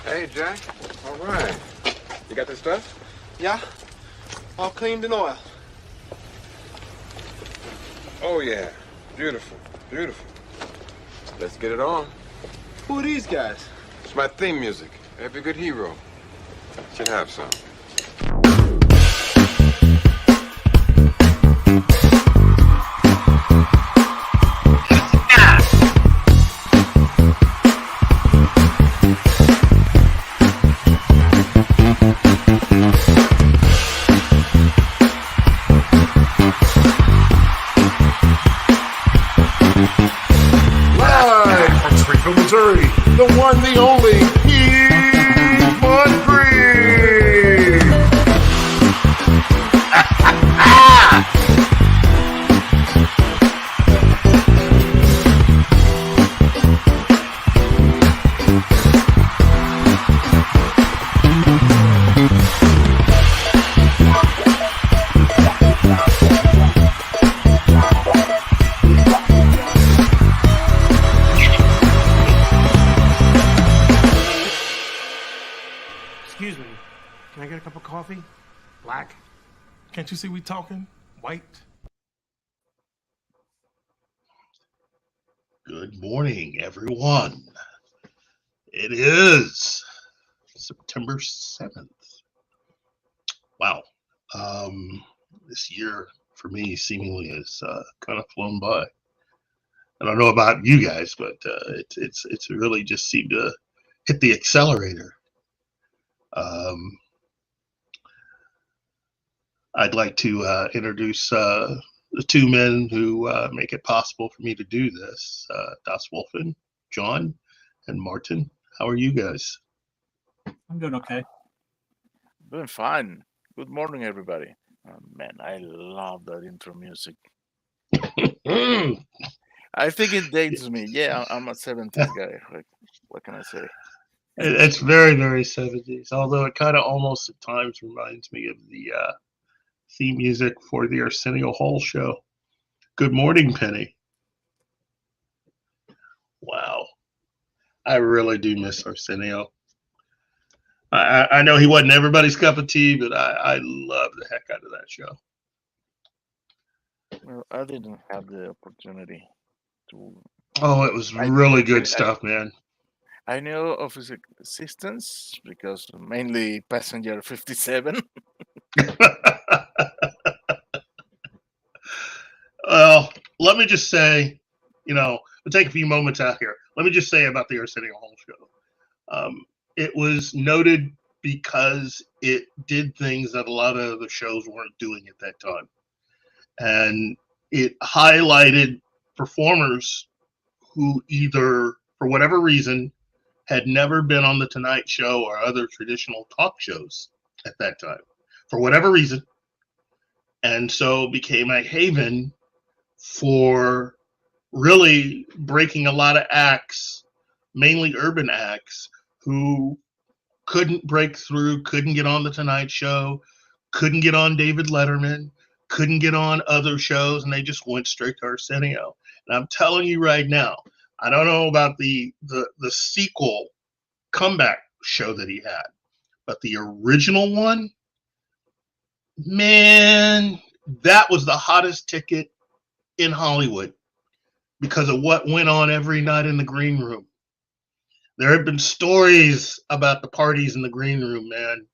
Hey, Jack. All right. You got this stuff? Yeah, all cleaned in oil. Oh, yeah. Beautiful. Beautiful. Let's get it on. Who are these guys? It's my theme music. Every good hero should have some. Missouri, the one, the only, Keith Moncrief. Excuse me, can I get a cup of coffee? Black? Can't you see we talking? White? Good morning, everyone. It is September 7th. Wow. This year for me seemingly has kind of flown by. I don't know about you guys, but it's really just seemed to hit the accelerator. I'd like to introduce the two men who make it possible for me to do this. Das Wolfen, John, and Martin. How are you guys? I'm doing okay. Doing fine. Good morning, everybody. Man, I love that intro music. I think it dates me. Yeah, I'm a 70s guy. Like, what can I say? It's very, very 70s, although it kind of almost at times reminds me of the theme music for the Arsenio Hall show. Good morning, Penny. Wow. I really do miss Arsenio. I know he wasn't everybody's cup of tea, but I love the heck out of that show. Well, I didn't have the opportunity to. Oh, it was really good stuff, man. I knew of his existence because mainly Passenger 57. Well, let me just say, we'll take a few moments out here. Let me just say about the Arsenio Hall show. It was noted because it did things that a lot of other shows weren't doing at that time. And it highlighted performers who either, for whatever reason, had never been on The Tonight Show or other traditional talk shows at that time, for whatever reason. And so became a haven for really breaking a lot of acts, mainly urban acts, who couldn't break through, couldn't get on The Tonight Show, couldn't get on David Letterman, couldn't get on other shows, and they just went straight to Arsenio. And I'm telling you right now, I don't know about the sequel comeback show that he had, but the original one, man, that was the hottest ticket in Hollywood because of what went on every night in the green room. There have been stories about the parties in the green room, man.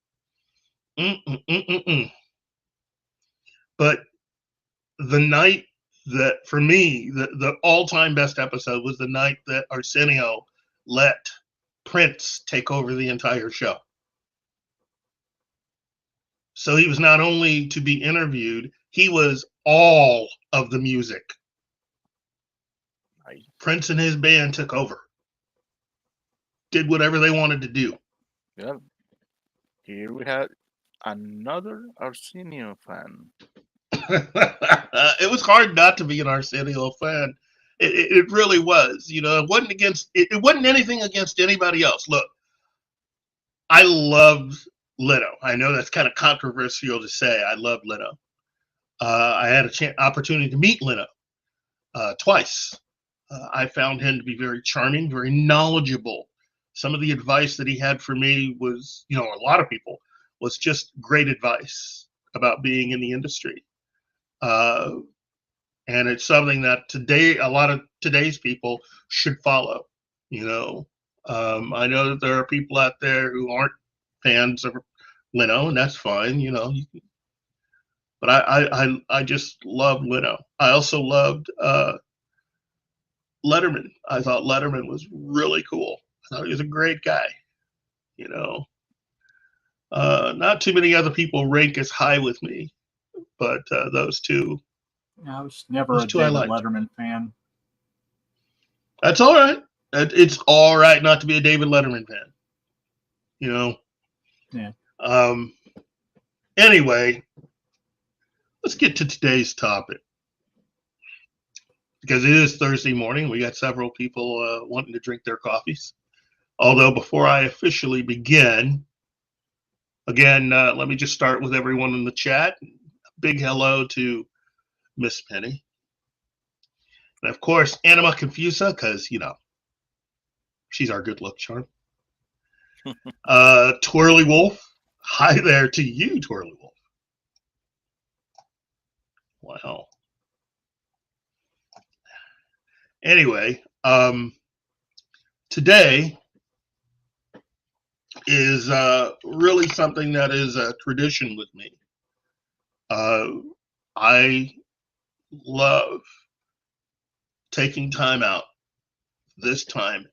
But the night that, for me, the all-time best episode was the night that Arsenio let Prince take over the entire show. So he was not only to be interviewed, he was all of the music. Nice. Prince and his band took over. Did whatever they wanted to do. Yeah. Here we had another Arsenio fan. It was hard not to be an Arsenio fan. It really was. It wasn't against. It wasn't anything against anybody else. Look, I loved Leno. I know that's kind of controversial to say. I loved Leno. I had opportunity to meet Leno twice. I found him to be very charming, very knowledgeable, some of the advice that he had for me was, a lot of people, was just great advice about being in the industry. And it's something that today, a lot of today's people should follow. I know that there are people out there who aren't fans of Leno, and that's fine. But I just love Leno. I also loved Letterman. I thought Letterman was really cool. I thought he was a great guy. Not too many other people rank as high with me, but those two. I was never a David Letterman fan. That's all right. It's all right not to be a David Letterman fan. Yeah. Anyway, let's get to today's topic. Because it is Thursday morning. We got several people wanting to drink their coffees. Although before I officially begin, again, let me just start with everyone in the chat. Big hello to Miss Penny. And of course, Anima Confusa, because, she's our good luck charm. Twirly Wolf. Hi there to you, Twirly Wolf. Wow. Anyway, today is really something that is a tradition with me. I love taking time out this time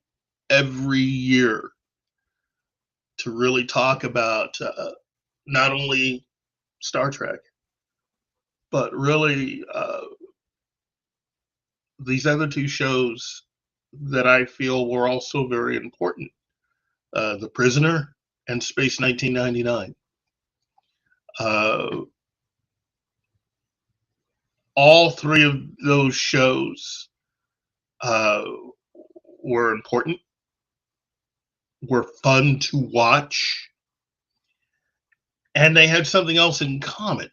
every year to really talk about not only Star Trek, but really these other two shows that I feel were also very important. The Prisoner and Space 1999. All three of those shows were important, were fun to watch, and they had something else in common.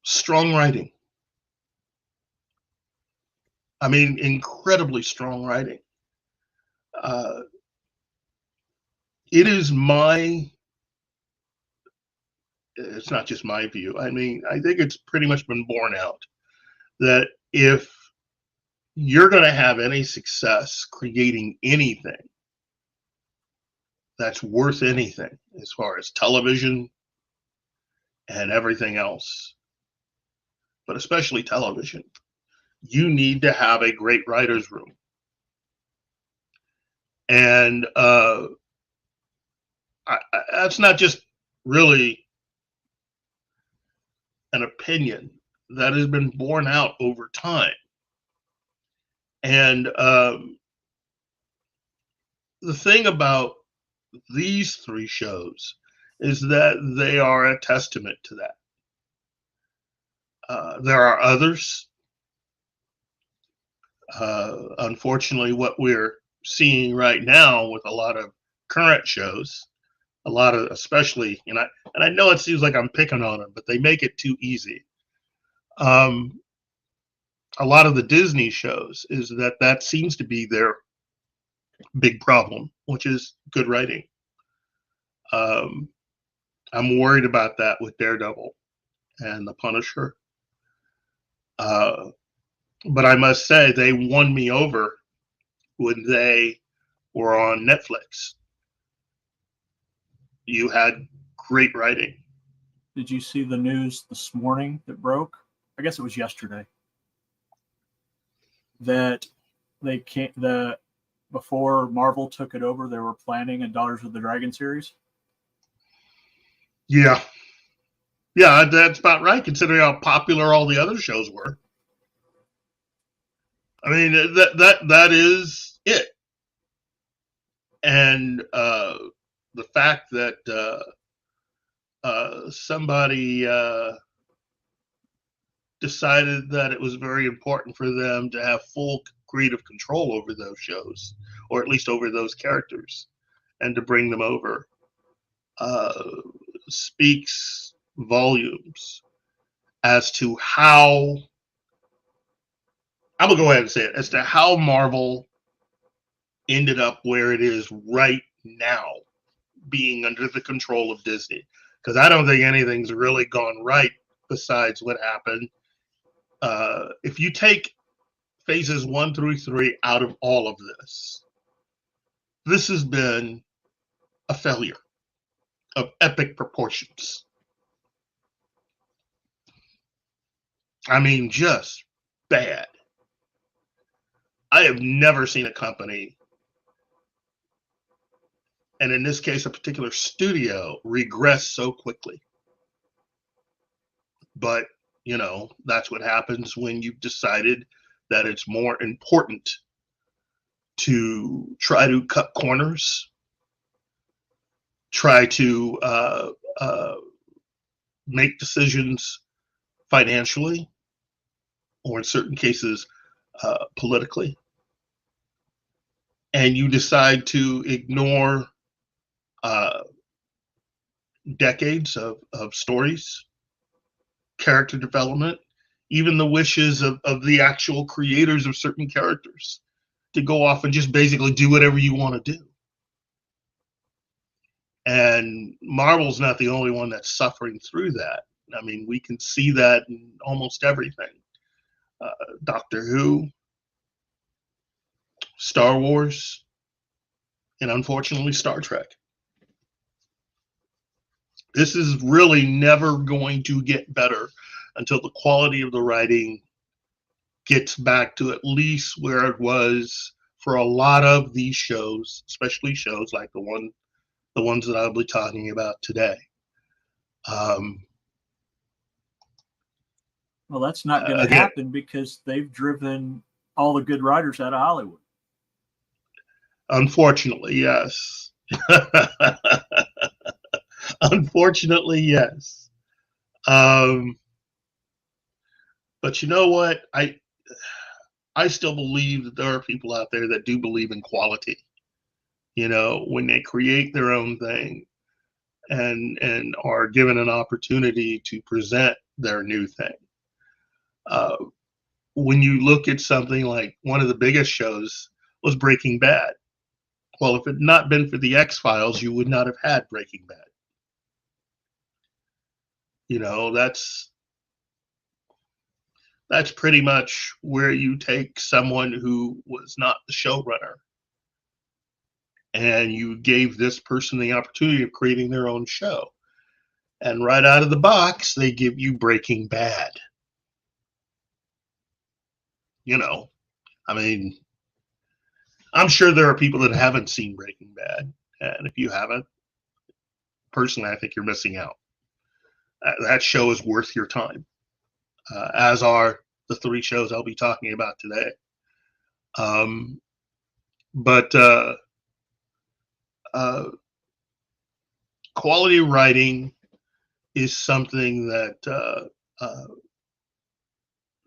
Strong writing. I mean, incredibly strong writing. It is it's not just my view. I mean, I think it's pretty much been borne out that if you're going to have any success creating anything that's worth anything as far as television and everything else, but especially television, you need to have a great writer's room. And that's not just really an opinion that has been borne out over time. And the thing about these three shows is that they are a testament to that. There are others. Unfortunately, what we're seeing right now with a lot of current shows, a lot of, especially, and I know it seems like I'm picking on them, but they make it too easy. A lot of the Disney shows is that seems to be their big problem, which is good writing. I'm worried about that with Daredevil and The Punisher. But I must say they won me over when they were on Netflix. You had great writing. Did you see the news this morning that broke? I guess it was yesterday. That they can't. Before Marvel took it over, they were planning a Daughters of the Dragon series. Yeah, that's about right, considering how popular all the other shows were. I mean, that is it. And the fact that somebody decided that it was very important for them to have full creative control over those shows, or at least over those characters, and to bring them over, speaks volumes as to how, I'm going to go ahead and say it, as to how Marvel ended up where it is right now, being under the control of Disney. Because I don't think anything's really gone right besides what happened. If you take phases 1 through 3 out of all of this has been a failure of epic proportions. I mean, just bad. I have never seen a company, and in this case, a particular studio, regress so quickly. But, you know, that's what happens when you've decided that it's more important to try to cut corners, try to make decisions financially, or in certain cases, politically. And you decide to ignore decades of stories, character development, even the wishes of the actual creators of certain characters to go off and just basically do whatever you want to do. And Marvel's not the only one that's suffering through that. I mean, we can see that in almost everything. Doctor Who, Star Wars, and unfortunately Star Trek. This is really never going to get better until the quality of the writing gets back to at least where it was for a lot of these shows, especially shows like the ones that I'll be talking about today. Well, that's not going to happen because they've driven all the good writers out of Hollywood. Unfortunately, yes. Unfortunately, yes. But you know what? I still believe that there are people out there that do believe in quality. You know, when they create their own thing and are given an opportunity to present their new thing. When you look at something like one of the biggest shows was Breaking Bad. Well, if it had not been for the X-Files, you would not have had Breaking Bad. You know, that's pretty much where you take someone who was not the showrunner and you gave this person the opportunity of creating their own show. And right out of the box, they give you Breaking Bad. You know, I mean, I'm sure there are people that haven't seen Breaking Bad. And if you haven't, personally, I think you're missing out. That show is worth your time, as are the 3 shows I'll be talking about today. But quality writing is something that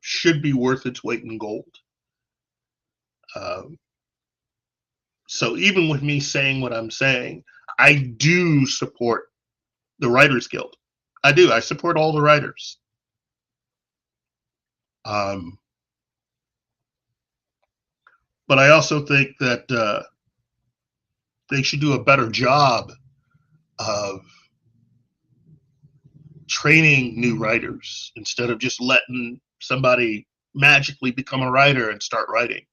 should be worth its weight in gold. So even with me saying what I'm saying, I do support the Writers Guild. I do. I support all the writers. But I also think that they should do a better job of training new writers instead of just letting somebody magically become a writer and start writing.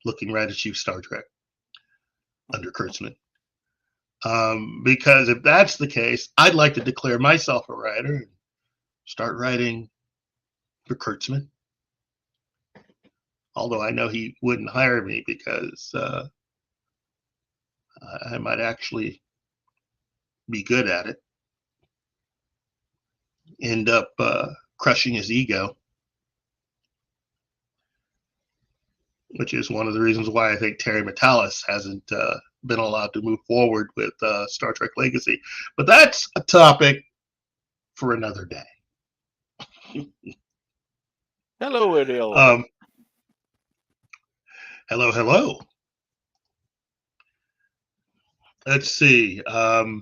Looking right at you, Star Trek, under Kurtzman. Because if that's the case, I'd like to declare myself a writer and start writing for Kurtzman. Although I know he wouldn't hire me because I might actually be good at it. End up crushing his ego, which is one of the reasons why I think Terry Matalas hasn't been allowed to move forward with Star Trek Legacy. But that's a topic for another day. Hello, Ariel. Hello, hello. Let's see. Ariel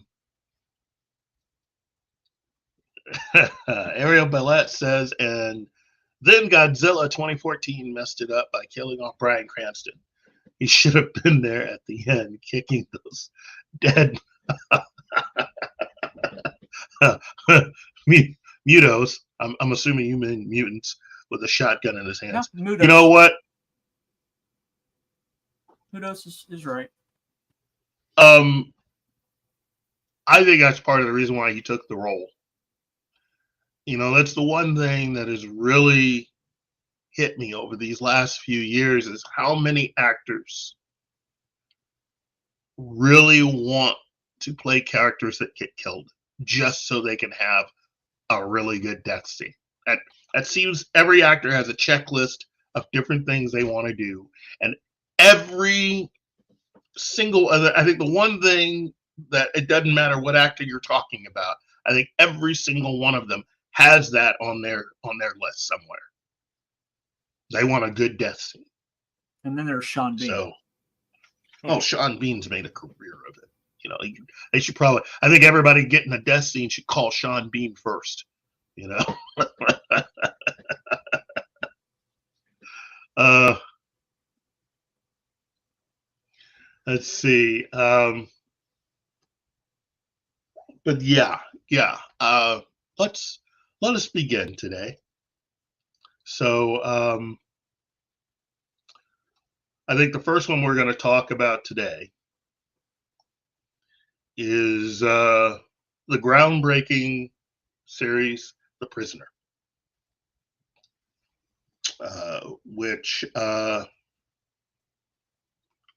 Bellette says, and then Godzilla 2014 messed it up by killing off Bryan Cranston. He should have been there at the end, kicking those dead mutos. I'm assuming you mean mutants with a shotgun in his hands. No, Mudos. You know what? Mudos is right. I think that's part of the reason why he took the role. You know, that's the one thing that has really hit me over these last few years is how many actors really want to play characters that get killed just so they can have a really good death scene. That seems every actor has a checklist of different things they want to do. And every single other, I think the one thing that it doesn't matter what actor you're talking about, I think every single one of them has that on their list somewhere. They want a good death scene. And then there's Sean Bean. So, Sean Bean's made a career of it. You know, they should probably. I think everybody getting a death scene should call Sean Bean first. You know. Let's see. But yeah. Let us begin today. So I think the first one we're going to talk about today is the groundbreaking series, The Prisoner, which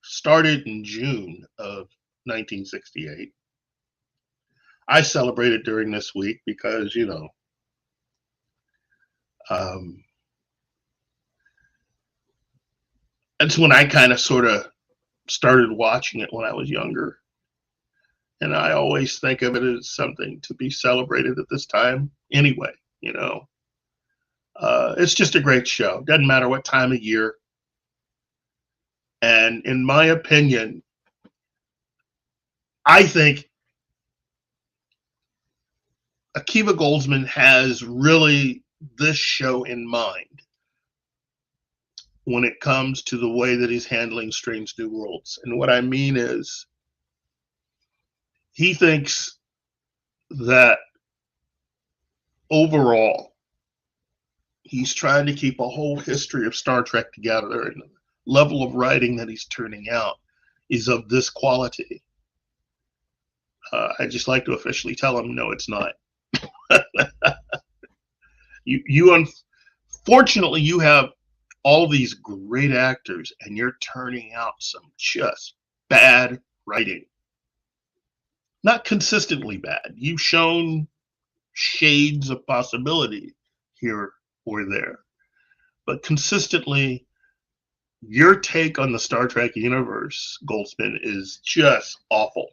started in June of 1968. I celebrated during this week because, you know, that's when I kind of sort of started watching it when I was younger. And I always think of it as something to be celebrated at this time anyway, you know. It's just a great show. Doesn't matter what time of year. And in my opinion, I think Akiva Goldsman has really this show in mind when it comes to the way that he's handling Strange New Worlds. And what I mean is, he thinks that overall, he's trying to keep a whole history of Star Trek together, and the level of writing that he's turning out is of this quality. I just like to officially tell him, no, it's not. Unfortunately, you have all these great actors, and you're turning out some just bad writing. Not consistently bad. You've shown shades of possibility here or there, but consistently, your take on the Star Trek universe, Goldsman, is just awful,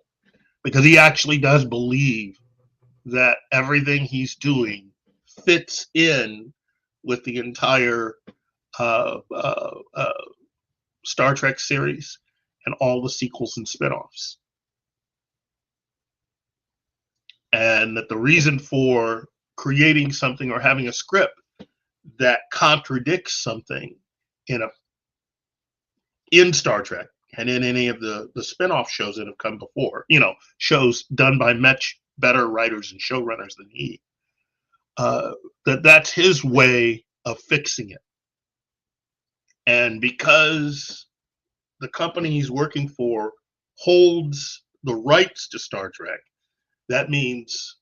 because he actually does believe that everything he's doing fits in with the entire Star Trek series and all the sequels and spinoffs. And that the reason for creating something or having a script that contradicts something in Star Trek and in any of the spinoff shows that have come before, you know, shows done by much better writers and showrunners than he, that's his way of fixing it. And because the company he's working for holds the rights to Star Trek, that means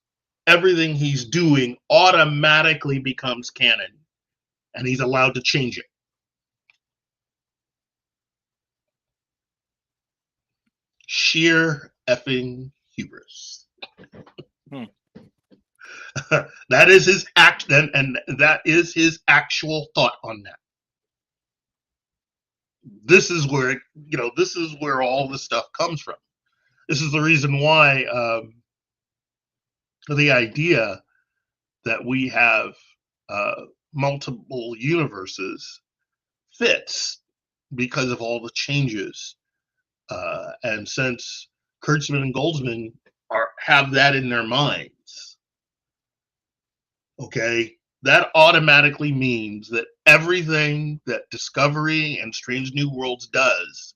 everything he's doing automatically becomes canon, and he's allowed to change it. Sheer effing hubris. That is his act, and that is his actual thought on that. This is where, you know, this is where all this stuff comes from. This is the reason why the idea that we have multiple universes fits, because of all the changes. And since Kurtzman and Goldsman have that in their minds, okay, that automatically means that everything that Discovery and Strange New Worlds does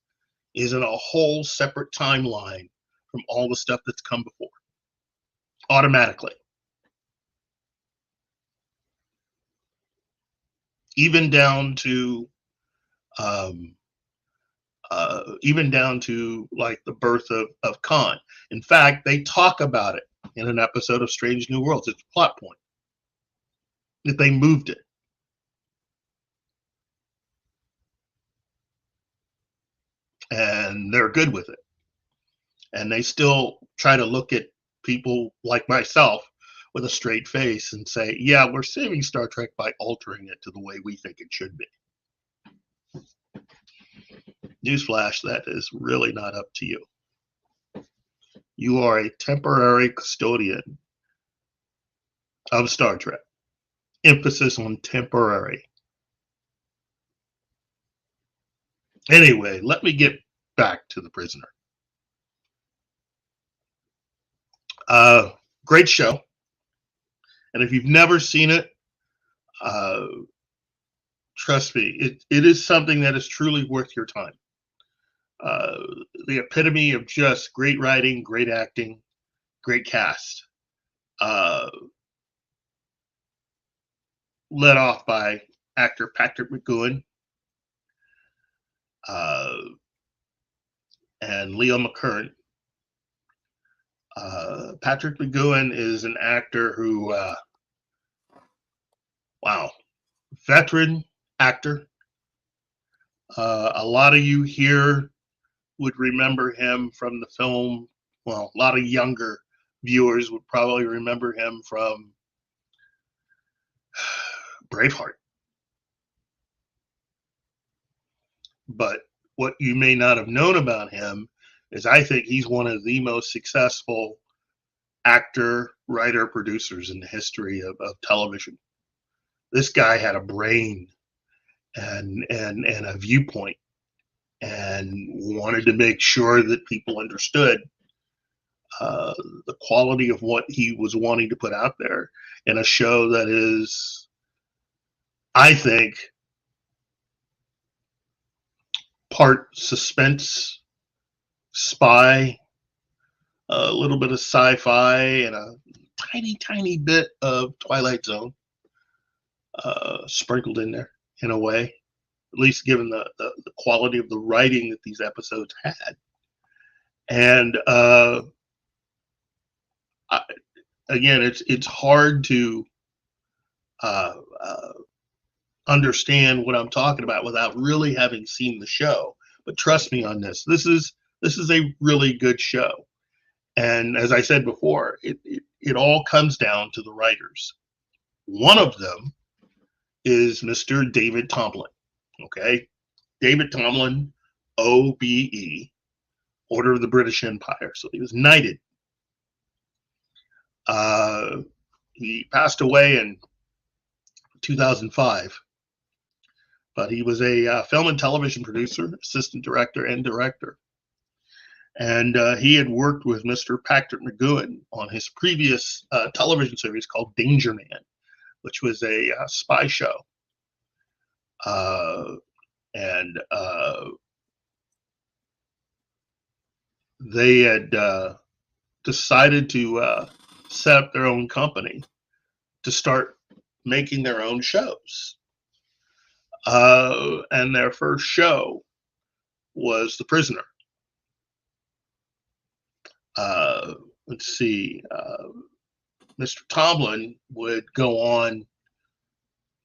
is in a whole separate timeline from all the stuff that's come before, automatically. Even down to like the birth of Khan. In fact, they talk about it in an episode of Strange New Worlds. It's a plot point that they moved it. And they're good with it. And they still try to look at people like myself with a straight face and say, yeah, we're saving Star Trek by altering it to the way we think it should be. Newsflash, that is really not up to you. You are a temporary custodian of Star Trek. Emphasis on temporary. Anyway, let me get back to The Prisoner. Great show. And if you've never seen it, trust me, it is something that is truly worth your time. The epitome of just great writing, great acting, great cast. Led off by actor Patrick McGoohan and Leo McKern. Patrick McGoohan is an actor who, veteran actor. A lot of you here would remember him from the film. Well, a lot of younger viewers would probably remember him from Braveheart. But what you may not have known about him is I think he's one of the most successful actor, writer, producers in the history of television. This guy had a brain and a viewpoint and wanted to make sure that people understood the quality of what he was wanting to put out there in a show that is, I think, part suspense, spy, a little bit of sci-fi, and a tiny bit of Twilight Zone sprinkled in there in a way, at least given the quality of the writing that these episodes had. And again, it's hard to understand what I'm talking about without really having seen the show. But trust me on this. This is a really good show. And as I said before, it all comes down to the writers. One of them is Mr. David Tomlin. Okay? David Tomlin, OBE, Order of the British Empire. So he was knighted. He passed away in 2005. But he was a film and television producer, assistant director, and director. And he had worked with Mr. Patrick McGoohan on his previous television series called Danger Man, which was a spy show. They had decided to set up their own company to start making their own shows. And their first show was The Prisoner. Let's see. Mr. Tomlin would go on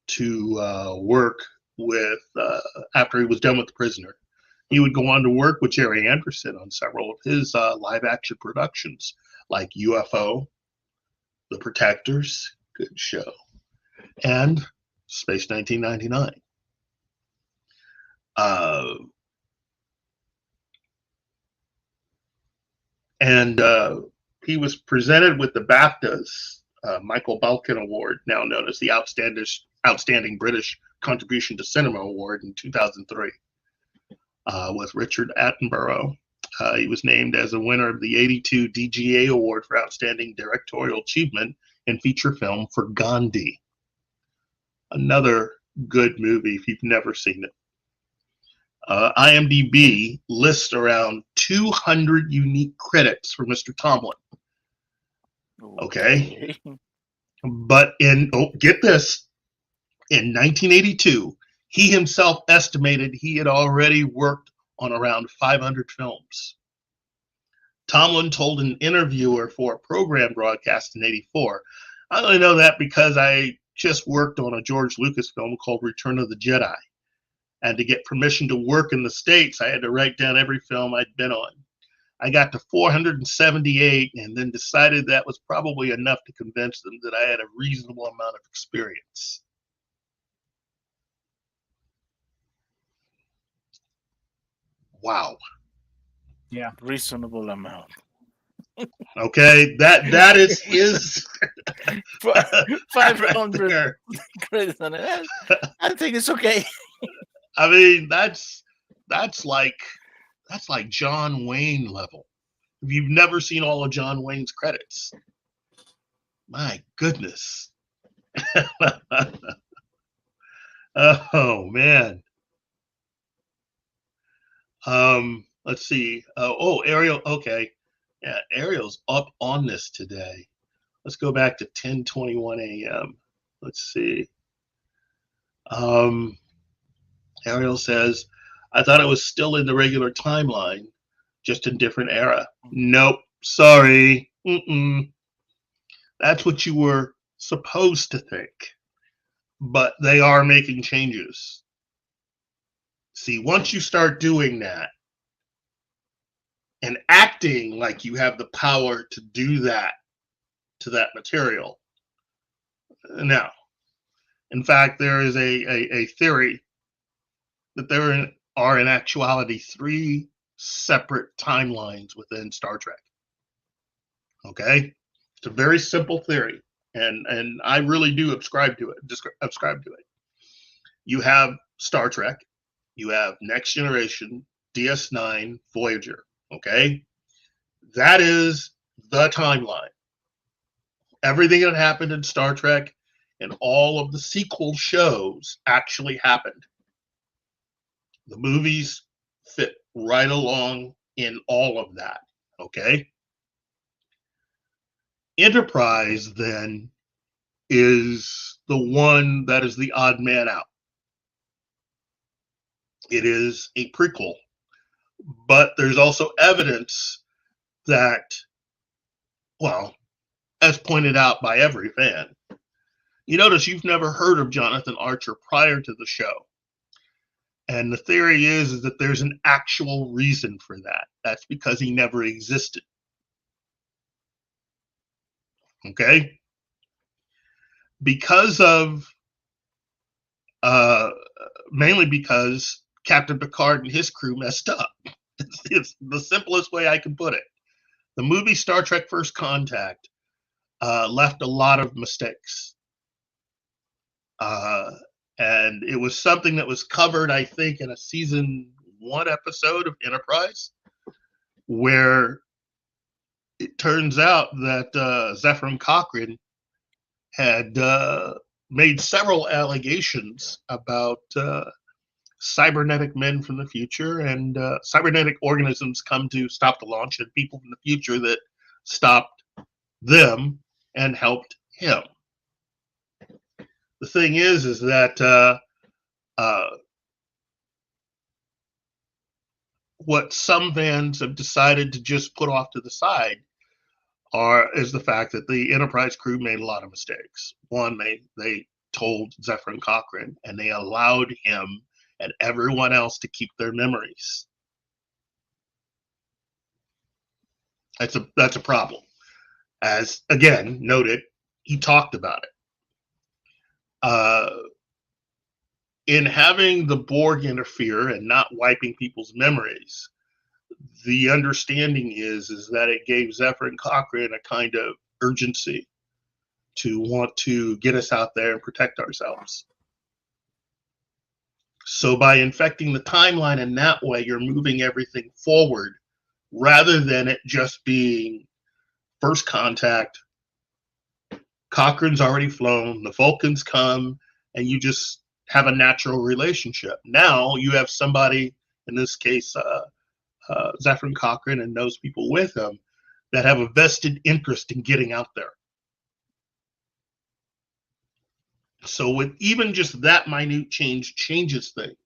to work with, after he was done with The Prisoner, he would go on to work with Jerry Anderson on several of his live action productions, like UFO, The Protectors, good show, and Space 1999. And he was presented with the BAFTA's Michael Balkin Award, now known as the Outstanding British Contribution to Cinema Award, in 2003, with Richard Attenborough. He was named as a winner of the 82 DGA Award for Outstanding Directorial Achievement in Feature Film for Gandhi. Another good movie if you've never seen it. IMDb lists around 200 unique credits for Mr. Tomlin. Okay. But get this, in 1982, he himself estimated he had already worked on around 500 films. Tomlin told an interviewer for a program broadcast in '84, "I only know that because I just worked on a George Lucas film called Return of the Jedi. And to get permission to work in the States, I had to write down every film I'd been on. I got to 478 and then decided that was probably enough to convince them that I had a reasonable amount of experience." Wow. Yeah. Reasonable amount. Okay, that is his 500 credits on it. I think it's okay. I mean, that's like John Wayne level. If you've never seen all of John Wayne's credits, my goodness. Oh man. Let's see. Ariel. Okay, yeah, Ariel's up on this today. Let's go back to 10:21 a.m. Let's see. Ariel says, "I thought it was still in the regular timeline, just in different era." Nope. Sorry. That's what you were supposed to think. But they are making changes. See, once you start doing that and acting like you have the power to do that to that material. Now, in fact, there is a theory that there are in actuality 3 separate timelines within Star Trek. Okay? It's a very simple theory, and I really do subscribe to it. You have Star Trek, you have Next Generation, DS9, Voyager. Okay? That is the timeline. Everything that happened in Star Trek and all of the sequel shows actually happened. The movies fit right along in all of that. Okay? Enterprise, then, is the one that is the odd man out. It is a prequel, but there's also evidence that, well, as pointed out by every fan, you notice you've never heard of Jonathan Archer prior to the show. And the theory is that there's an actual reason for that. That's because he never existed. Okay? Because of, mainly because Captain Picard and his crew messed up. It's the simplest way I can put it. The movie Star Trek First Contact left a lot of mistakes. And it was something that was covered, I think, in a season 1 episode of Enterprise, where it turns out that Zefram Cochrane had made several allegations about cybernetic men from the future and cybernetic organisms come to stop the launch and people from the future that stopped them and helped him. The thing is that what some fans have decided to just put off to the side is the fact that the Enterprise crew made a lot of mistakes. One, they told Zefram Cochrane, and they allowed him and everyone else to keep their memories. That's a problem. As again noted, he talked about it. In having the Borg interfere and not wiping people's memories, the understanding is that it gave Zefram Cochrane a kind of urgency to want to get us out there and protect ourselves. So by infecting the timeline in that way, you're moving everything forward rather than it just being First Contact, Cochrane's already flown, the Vulcans come, and you just have a natural relationship. Now you have somebody in this case, Zephyr Cochrane and those people with him, that have a vested interest in getting out there. So with even just that minute change changes things.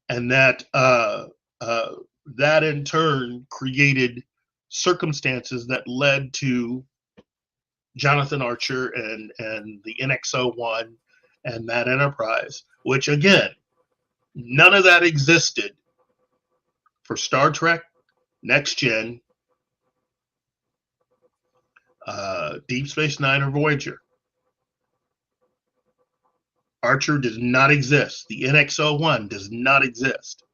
And that that in turn created circumstances that led to Jonathan Archer and the NX-01 and that Enterprise, which again, none of that existed for Star Trek, Next Gen, Deep Space Nine, or Voyager. Archer does not exist. The NX-01 does not exist.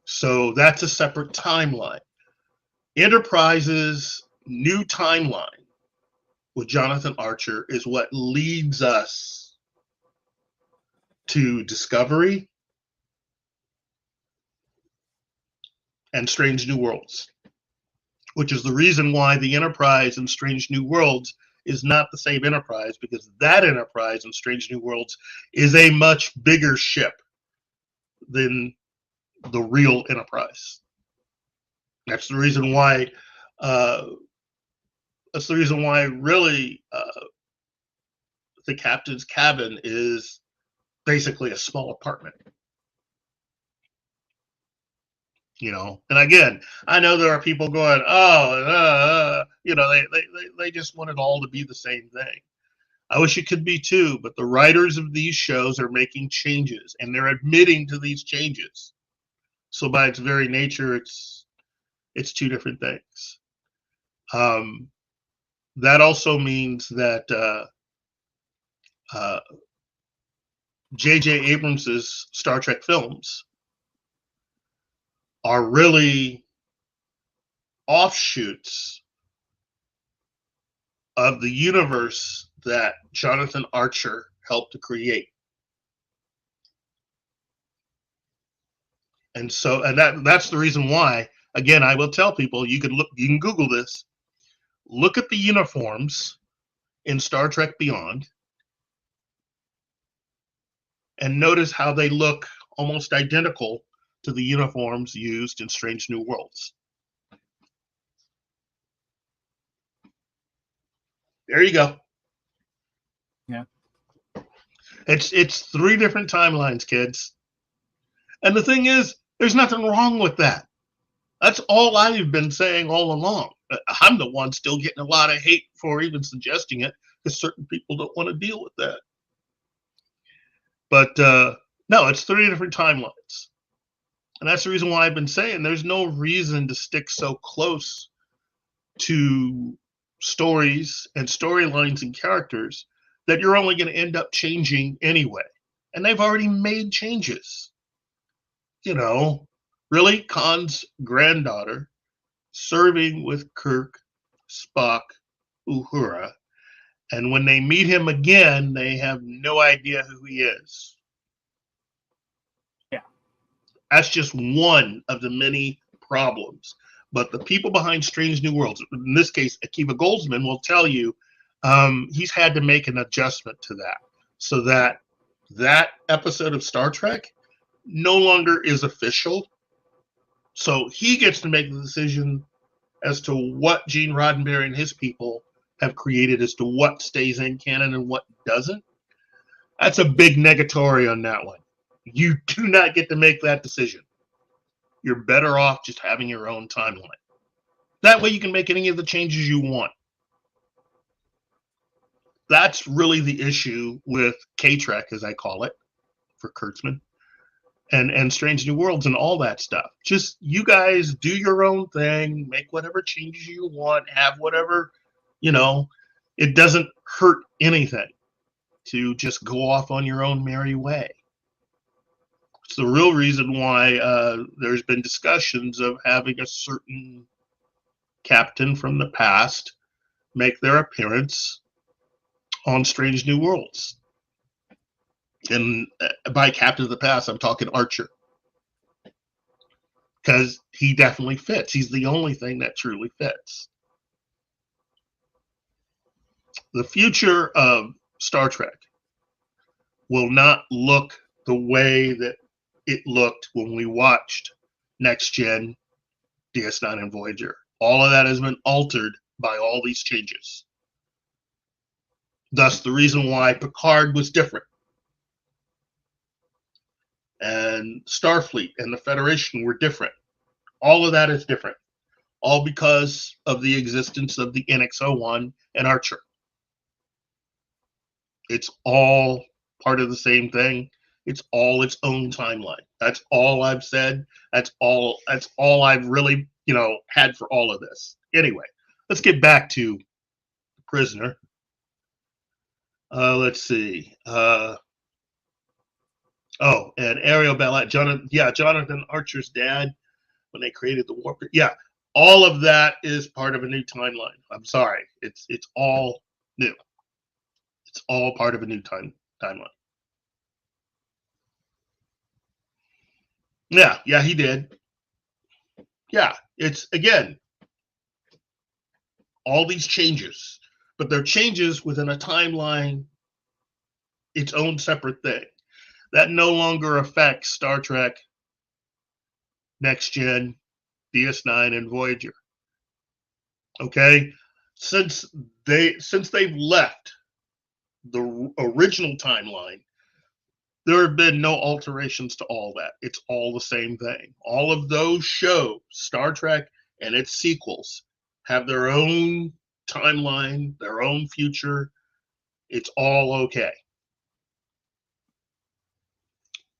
So that's a separate timeline. Enterprise's new timeline with Jonathan Archer is what leads us to Discovery and Strange New Worlds, which is the reason why the Enterprise in Strange New Worlds is not the same Enterprise, because that Enterprise in Strange New Worlds is a much bigger ship than the real Enterprise. That's the reason why. That's the reason why, really, the captain's cabin is basically a small apartment. You know, and again, I know there are people going, you know, they just want it all to be the same thing. I wish it could be too, but the writers of these shows are making changes, and they're admitting to these changes. So by its very nature, it's two different things. That also means that J.J. Abrams's Star Trek films are really offshoots of the universe that Jonathan Archer helped to create. And so, and that's the reason why, again, I will tell people, you can Google this, look at the uniforms in Star Trek Beyond, and notice how they look almost identical to the uniforms used in Strange New Worlds. There you go. Yeah. It's three different timelines, kids. And the thing is, there's nothing wrong with that. That's all I've been saying all along. I'm the one still getting a lot of hate for even suggesting it, because certain people don't want to deal with that. But no, it's three different timelines. And that's the reason why I've been saying there's no reason to stick so close to stories and storylines and characters that you're only going to end up changing anyway. And they've already made changes. You know, really, Khan's granddaughter serving with Kirk, Spock, Uhura, and when they meet him again, they have no idea who he is. Yeah. That's just one of the many problems. But the people behind Strange New Worlds, in this case, Akiva Goldsman, will tell you he's had to make an adjustment to that, so that that episode of Star Trek no longer is official. So he gets to make the decision as to what Gene Roddenberry and his people have created, as to what stays in canon and what doesn't. That's a big negatory on that one. You do not get to make that decision. You're better off just having your own timeline. That way you can make any of the changes you want. That's really the issue with K-Trek, as I call it, for Kurtzman, and Strange New Worlds and all that stuff. Just, you guys do your own thing, make whatever changes you want, have whatever, you know, it doesn't hurt anything to just go off on your own merry way. It's the real reason why there's been discussions of having a certain captain from the past make their appearance on Strange New Worlds. And by captain of the past, I'm talking Archer. Because he definitely fits. He's the only thing that truly fits. The future of Star Trek will not look the way that it looked when we watched Next Gen, DS9, and Voyager. All of that has been altered by all these changes. Thus, the reason why Picard was different, and Starfleet and the Federation were different. All of that is different. All because of the existence of the NX-01 and Archer. It's all part of the same thing. It's all its own timeline. That's all I've said. That's all I've really, had for all of this. Anyway, let's get back to the prisoner. Let's see. And Ariel Ballat, Jonathan Archer's dad, when they created the warp. Yeah, all of that is part of a new timeline. I'm sorry. It's all new. It's all part of a new timeline. Yeah, he did. Yeah, it's, again, all these changes, but they're changes within a timeline, its own separate thing. That no longer affects Star Trek, Next Gen, DS9, and Voyager. Okay? Since they've left the original timeline, there have been no alterations to all that. It's all the same thing. All of those shows, Star Trek and its sequels, have their own timeline, their own future. It's all okay.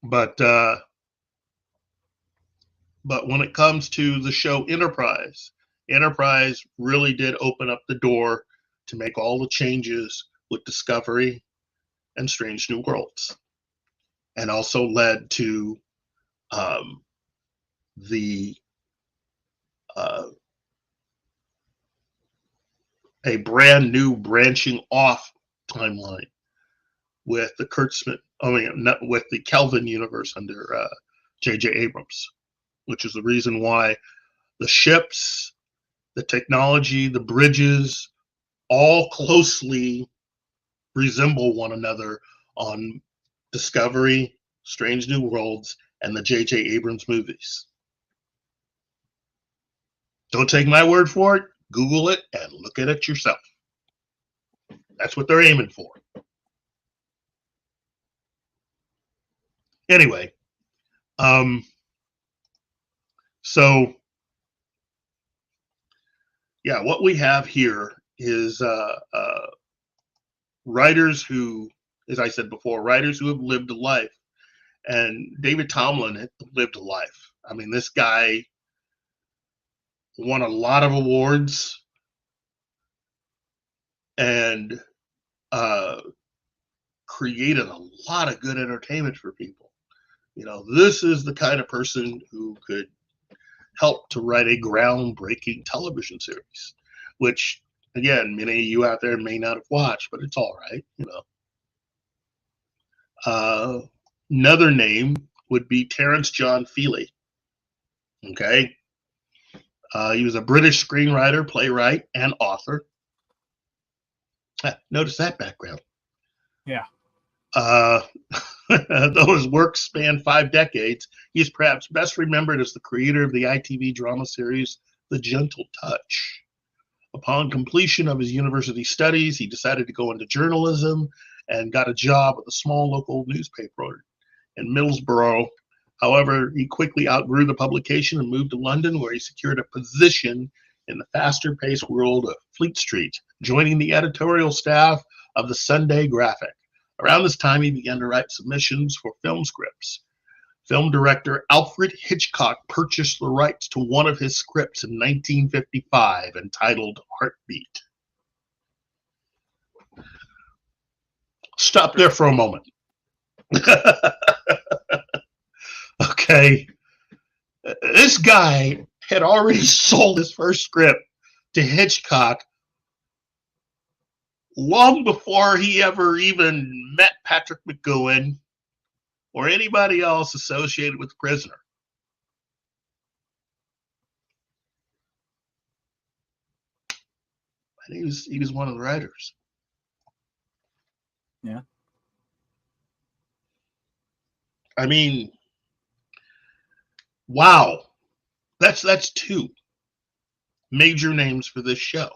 But when it comes to the show Enterprise really did open up the door to make all the changes with Discovery and Strange New Worlds, and also led to a brand new branching off timeline with the with the Kelvin universe under J.J. Abrams, which is the reason why the ships, the technology, the bridges, all closely resemble one another on Discovery, Strange New Worlds, and the J.J. Abrams movies. Don't take my word for it. Google it and look at it yourself. That's what they're aiming for. Anyway, so yeah, what we have here is writers who, as I said before, writers who have lived a life. And David Tomlin lived a life. I mean, this guy won a lot of awards and created a lot of good entertainment for people. This is the kind of person who could help to write a groundbreaking television series, which, again, many of you out there may not have watched, but it's all right, Another name would be Terence John Feely. Okay. He was a British screenwriter, playwright, and author. Notice that background. Yeah. Though his work spanned 5 decades, he is perhaps best remembered as the creator of the ITV drama series The Gentle Touch. Upon completion of his university studies, he decided to go into journalism and got a job with a small local newspaper in Middlesbrough. However, he quickly outgrew the publication and moved to London, where he secured a position in the faster-paced world of Fleet Street, joining the editorial staff of the Sunday Graphic. Around this time, he began to write submissions for film scripts. Film director Alfred Hitchcock purchased the rights to one of his scripts in 1955, entitled Heartbeat. Stop there for a moment. Okay. This guy had already sold his first script to Hitchcock long before he ever even met Patrick McGowan or anybody else associated with The Prisoner. And he was one of the writers. Yeah. I mean, Wow. That's two major names for this show,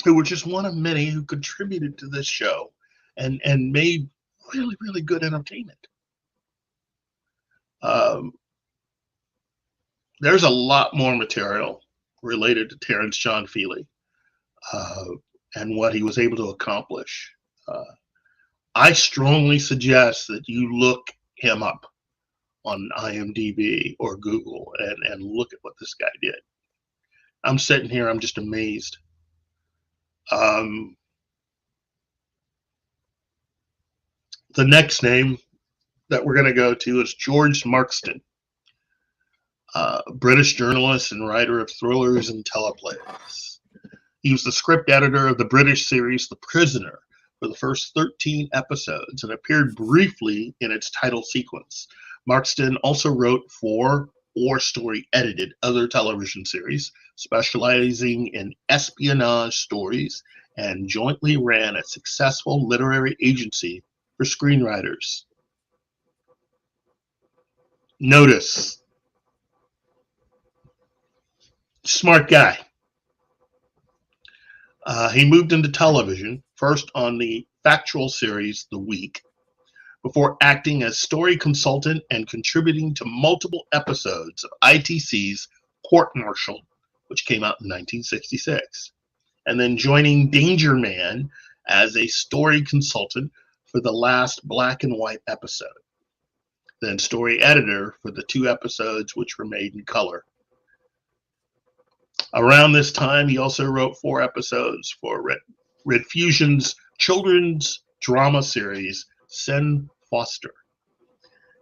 who were just one of many who contributed to this show and made really, really good entertainment. There's a lot more material related to Terrence John Feely and what he was able to accomplish. I strongly suggest that you look him up on IMDb or Google and look at what this guy did. I'm sitting here, I'm just amazed. The next name that we're going to go to is George Markston, a British journalist and writer of thrillers and teleplays. He was the script editor of the British series The Prisoner for the first 13 episodes and appeared briefly in its title sequence. Markston also wrote for or story edited other television series, specializing in espionage stories, and jointly ran a successful literary agency for screenwriters. Notice, smart guy. He moved into television, first on the factual series The Week, before acting as story consultant and contributing to multiple episodes of ITC's Court Martial, which came out in 1966, and then joining Danger Man as a story consultant for the last black and white episode, then story editor for the 2 episodes which were made in color. Around this time, he also wrote 4 episodes for Red Fusion's children's drama series, Sen Foster,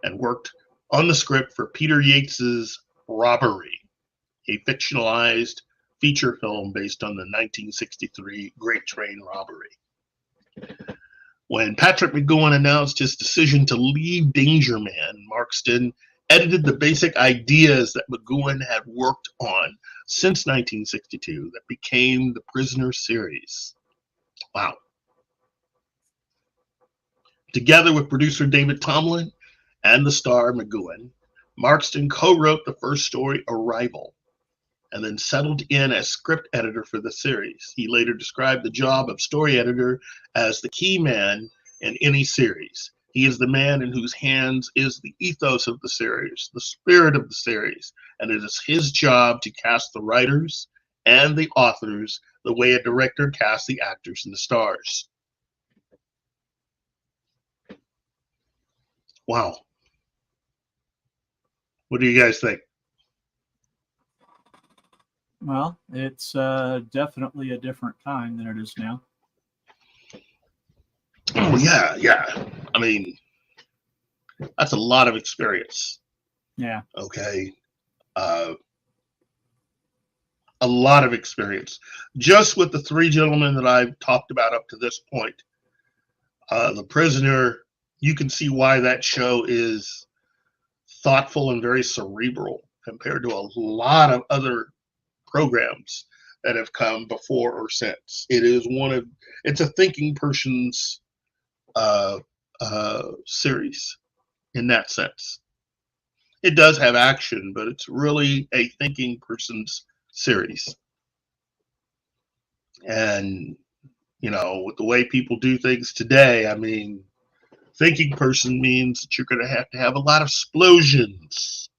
and worked on the script for Peter Yates's Robbery, a fictionalized feature film based on the 1963 Great Train Robbery. When Patrick McGowan announced his decision to leave Danger Man, Markston edited the basic ideas that McGowan had worked on since 1962 that became the Prisoner series. Wow. Together with producer David Tomlin and the star McGowan, Markston co-wrote the first story, Arrival, and then settled in as script editor for the series. He later described the job of story editor as the key man in any series. He is the man in whose hands is the ethos of the series, the spirit of the series, and it is his job to cast the writers and the authors the way a director casts the actors and the stars. Wow. What do you guys think? Well, it's definitely a different time than it is now. Oh, yeah. I mean, that's a lot of experience. Yeah. Okay. A lot of experience. Just with the 3 gentlemen that I've talked about up to this point. The Prisoner, you can see why that show is thoughtful and very cerebral compared to a lot of other programs that have come before or since. It's a thinking person's series in that sense. It does have action, but it's really a thinking person's series. And, with the way people do things today, I mean, thinking person means that you're going to have a lot of explosions.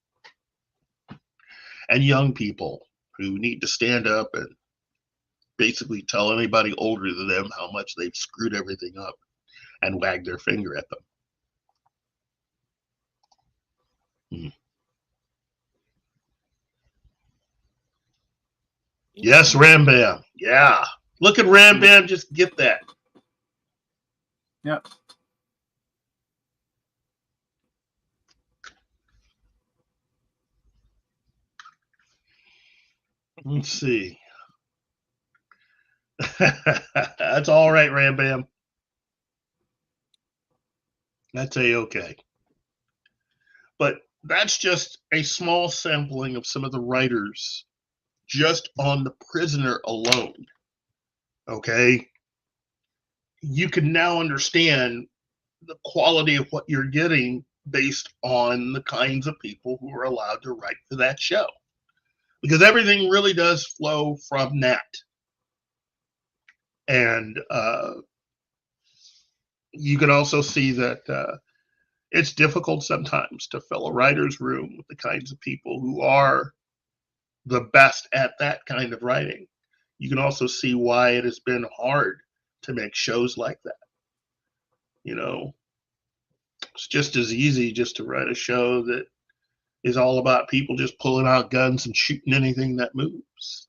And young people who need to stand up and basically tell anybody older than them how much they've screwed everything up and wag their finger at them. Yes, Ram Bam. Yeah. Look at Ram Bam just get that. Yep. Let's see. That's all right, Ram Bam. That's A-okay. But that's just a small sampling of some of the writers just on The Prisoner alone. Okay? You can now understand the quality of what you're getting based on the kinds of people who are allowed to write for that show. Because everything really does flow from that. And you can also see that it's difficult sometimes to fill a writer's room with the kinds of people who are the best at that kind of writing. You can also see why it has been hard to make shows like that. You know, it's just as easy just to write a show that is all about people just pulling out guns and shooting anything that moves.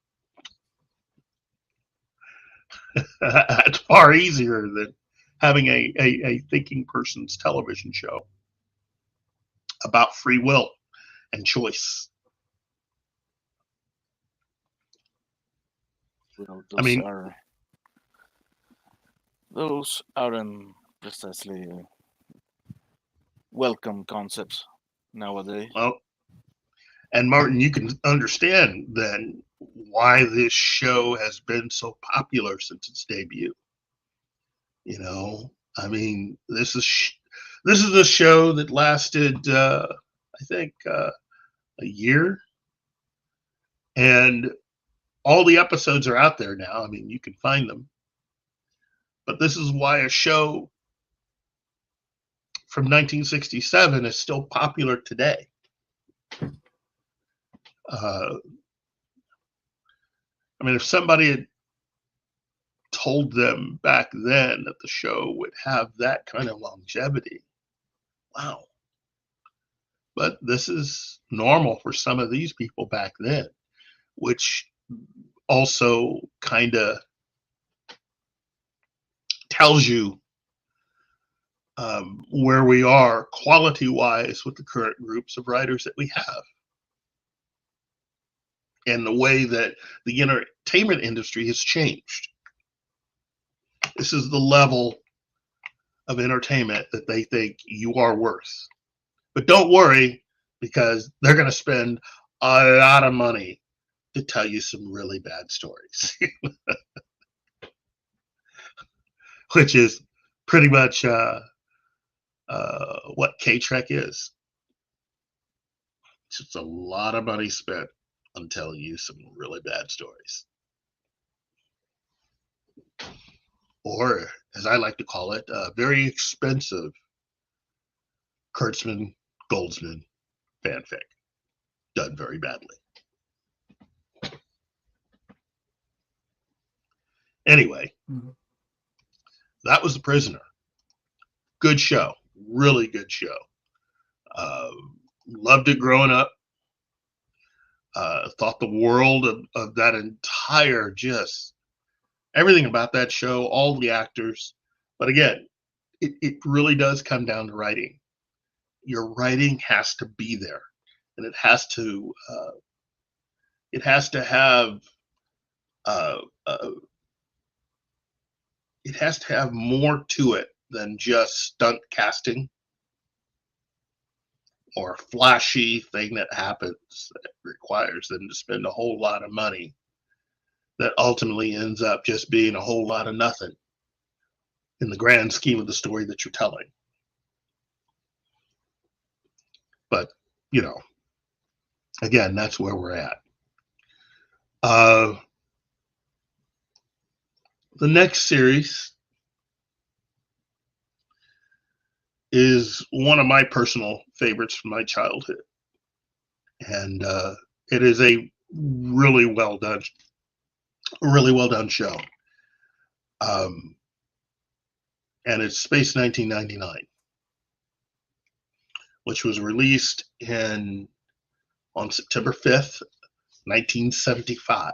It's far easier than having a thinking person's television show about free will and choice. Well, I mean, those aren't precisely welcome concepts nowadays. well, and Martin, you can understand then why this show has been so popular since its debut. You know, I mean, this is a show that lasted, I think, a year, and all the episodes are out there now. I mean, you can find them. But this is why a show from 1967 is still popular today. I mean, if somebody had told them back then that the show would have that kind of longevity, wow. But this is normal for some of these people back then, which also kind of tells you where we are quality-wise with the current groups of writers that we have, and the way that the entertainment industry has changed. This is the level of entertainment that they think you are worth. But don't worry, because they're going to spend a lot of money to tell you some really bad stories. Which is pretty much what K-Trek is. It's just a lot of money spent on telling you some really bad stories. Or, as I like to call it, very expensive Kurtzman, Goldsman fanfic done very badly. Anyway, that was The Prisoner. Good show. Really good show. Loved it growing up. Thought the world of that entire, just everything about that show, all the actors. But again, it really does come down to writing. Your writing has to be there, and it has to have it has to have more to it than just stunt casting or a flashy thing that happens that requires them to spend a whole lot of money that ultimately ends up just being a whole lot of nothing in the grand scheme of the story that you're telling. But, you know, again, that's where we're at. The next series is one of my personal favorites from my childhood. And it is a really well done show. And it's Space 1999, which was released on September 5th, 1975.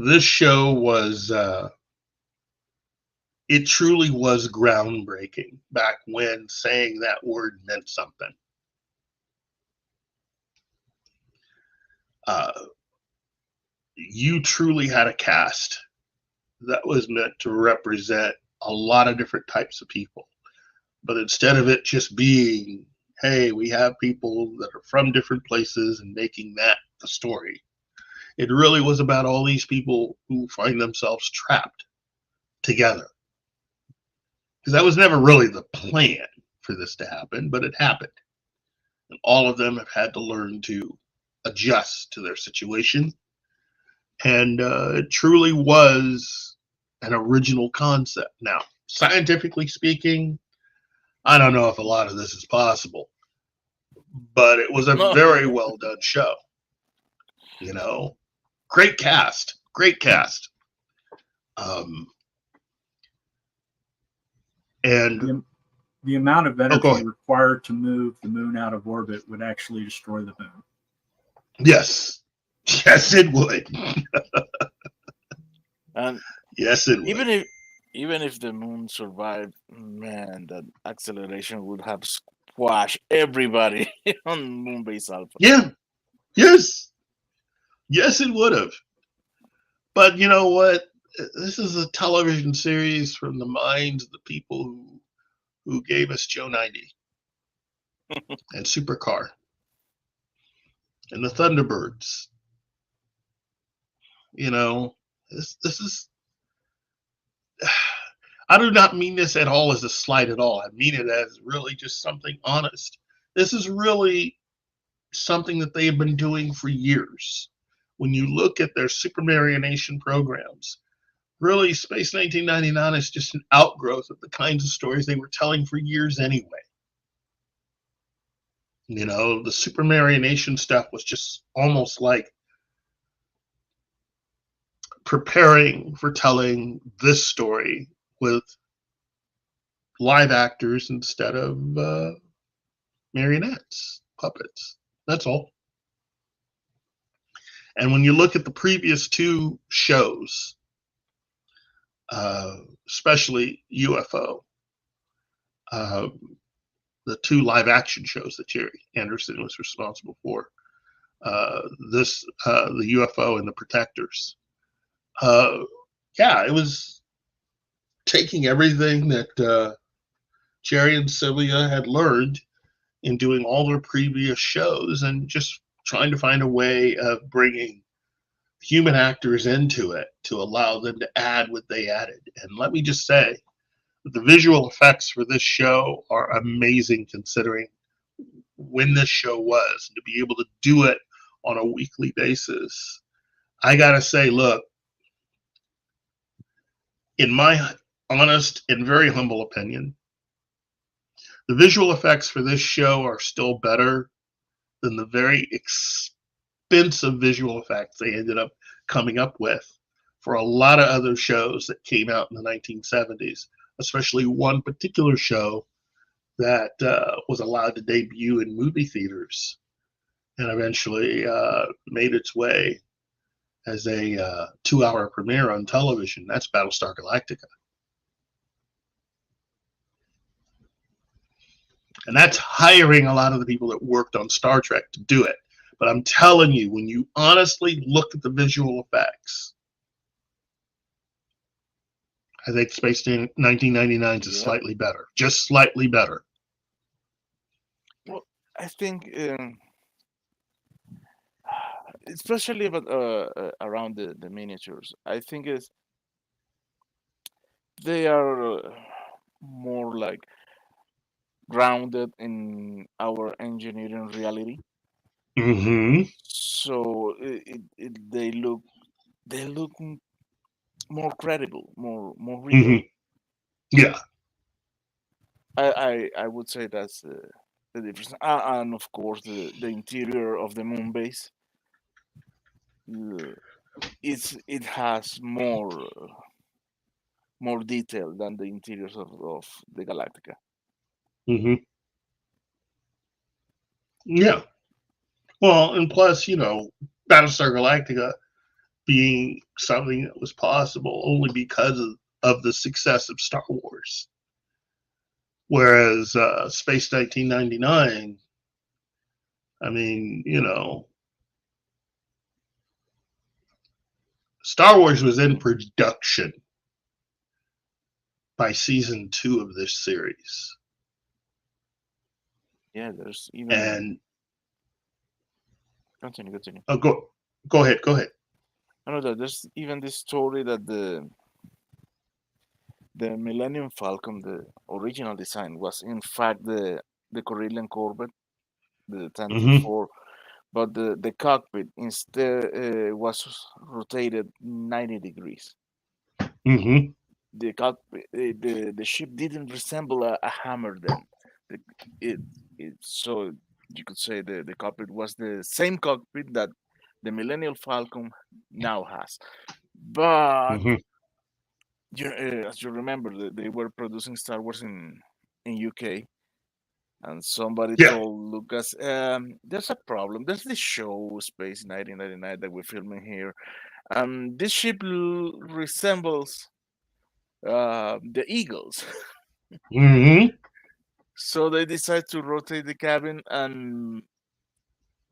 This show was, it truly was groundbreaking back when saying that word meant something. You truly had a cast that was meant to represent a lot of different types of people. But instead of it just being, hey, we have people that are from different places and making that the story, it really was about all these people who find themselves trapped together. Because that was never really the plan for this to happen, but it happened. And all of them have had to learn to adjust to their situation. And it truly was an original concept. Now, scientifically speaking, I don't know if a lot of this is possible, but it was a No. very well done show. You know, great cast. And The amount of go energy ahead. required to move the moon out of orbit would actually destroy the moon. Yes, it would. And Yes, it would. even if the moon survived, man, that acceleration would have squashed everybody on Moonbase Alpha. Yeah. Yes, it would have. But you know what? This is a television series from the minds of the people who gave us Joe 90 and Supercar and the Thunderbirds. You know, this is. I do not mean this at all as a slight at all. I mean it as really just something honest. This is really something that they have been doing for years. When you look at their Supermarionation programs, really Space 1999 is just an outgrowth of the kinds of stories they were telling for years anyway. You know, the Supermarionation stuff was just almost like preparing for telling this story with live actors instead of marionettes, puppets. That's all. And when you look at the previous two shows, especially UFO, the two live action shows that Jerry Anderson was responsible for, the UFO and the Protectors. It was taking everything that Jerry and Sylvia had learned in doing all their previous shows and just trying to find a way of bringing human actors into it to allow them to add what they added. And let me just say that the visual effects for this show are amazing considering when this show was, and to be able to do it on a weekly basis. I gotta say, look, in my honest and very humble opinion, the visual effects for this show are still better than the very expensive visual effects they ended up coming up with for a lot of other shows that came out in the 1970s, especially one particular show that was allowed to debut in movie theaters and eventually made its way as a 2-hour premiere on television. That's Battlestar Galactica. And that's hiring a lot of the people that worked on Star Trek to do it. But I'm telling you, when you honestly look at the visual effects, I think Space 1999 is slightly better, just slightly better. Well, I think, especially about around the miniatures, I think they are more like grounded in our engineering reality. Mm-hmm. So they look more credible, more real. Mm-hmm. Yeah. I would say that's the difference. And of course, the interior of the moon base, it has more detail than the interiors of the Galactica. Mm-hmm. Yeah. Well, and plus, you know, Battlestar Galactica being something that was possible only because of the success of Star Wars. Whereas Space 1999, I mean, you know, Star Wars was in production by season 2 of this series. Yeah, there's even. And continue. Oh, go ahead. I know that there's even this story that The Millennium Falcon, the original design, was in fact the Corellian Corvette, the Mm-hmm. 1024, but the cockpit instead was rotated 90 degrees. Mm-hmm. The cockpit, the ship didn't resemble a hammer then. The, it, so you could say the cockpit was the same cockpit that the Millennial Falcon now has. But Mm-hmm. as you remember, they were producing Star Wars in UK, and somebody Yeah. told Lucas, "There's a problem. There's this show Space 1999 that we're filming here, and this ship resembles the Eagles." Mm-hmm. So they decide to rotate the cabin and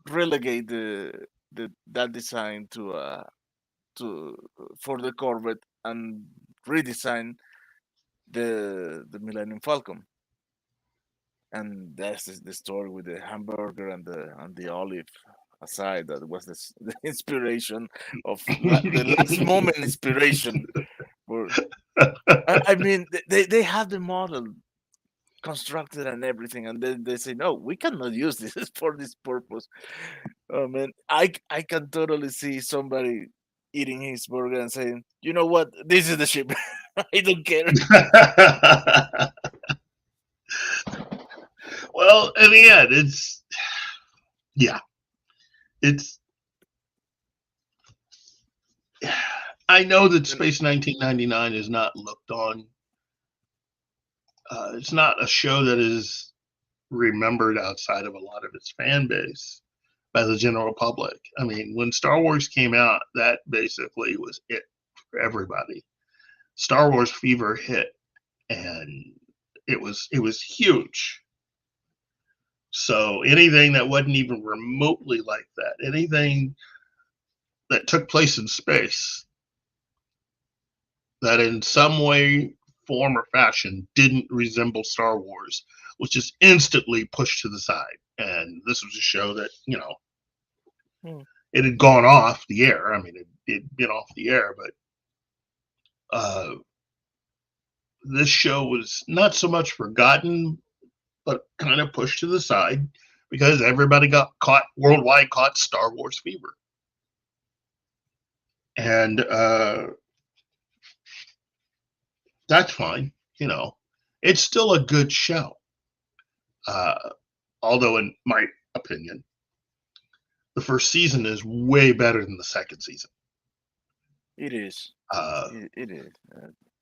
relegate the that design to for the Corvette and redesign the Millennium Falcon. And that's the story with the hamburger and the olive aside. That was the inspiration of the last moment inspiration. For, I mean, they have the model constructed and everything, and then they say, no, we cannot use this for this purpose. Oh man, I can totally see somebody eating his burger and saying, you know what, this is the ship. I don't care. Well, in the end, it's. I know that Space 1999 is not looked on. It's not a show that is remembered outside of a lot of its fan base by the general public. I mean, when Star Wars came out, that basically was it for everybody. Star Wars fever hit, and it was huge. So anything that wasn't even remotely like that, anything that took place in space that in some way, form, or fashion didn't resemble Star Wars was just instantly pushed to the side. And this was a show that, it had gone off the air. I mean, it'd been off the air, but this show was not so much forgotten, but kind of pushed to the side because everybody got worldwide caught Star Wars fever. And that's fine. It's still a good show. Although, in my opinion, the first season is way better than the second season. It is. It is.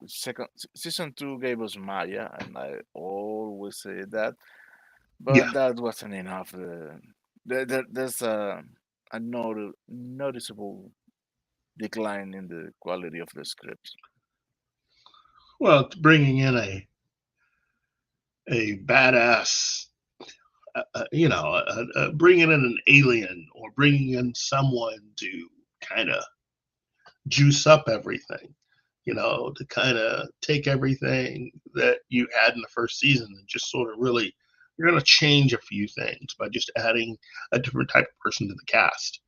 Second season 2 gave us Maya, and I always say that, but that wasn't enough. There's a noticeable decline in the quality of the scripts. Well, bringing in a badass, bringing in an alien or bringing in someone to kind of juice up everything, to kind of take everything that you had in the first season and just sort of really, you're going to change a few things by just adding a different type of person to the cast.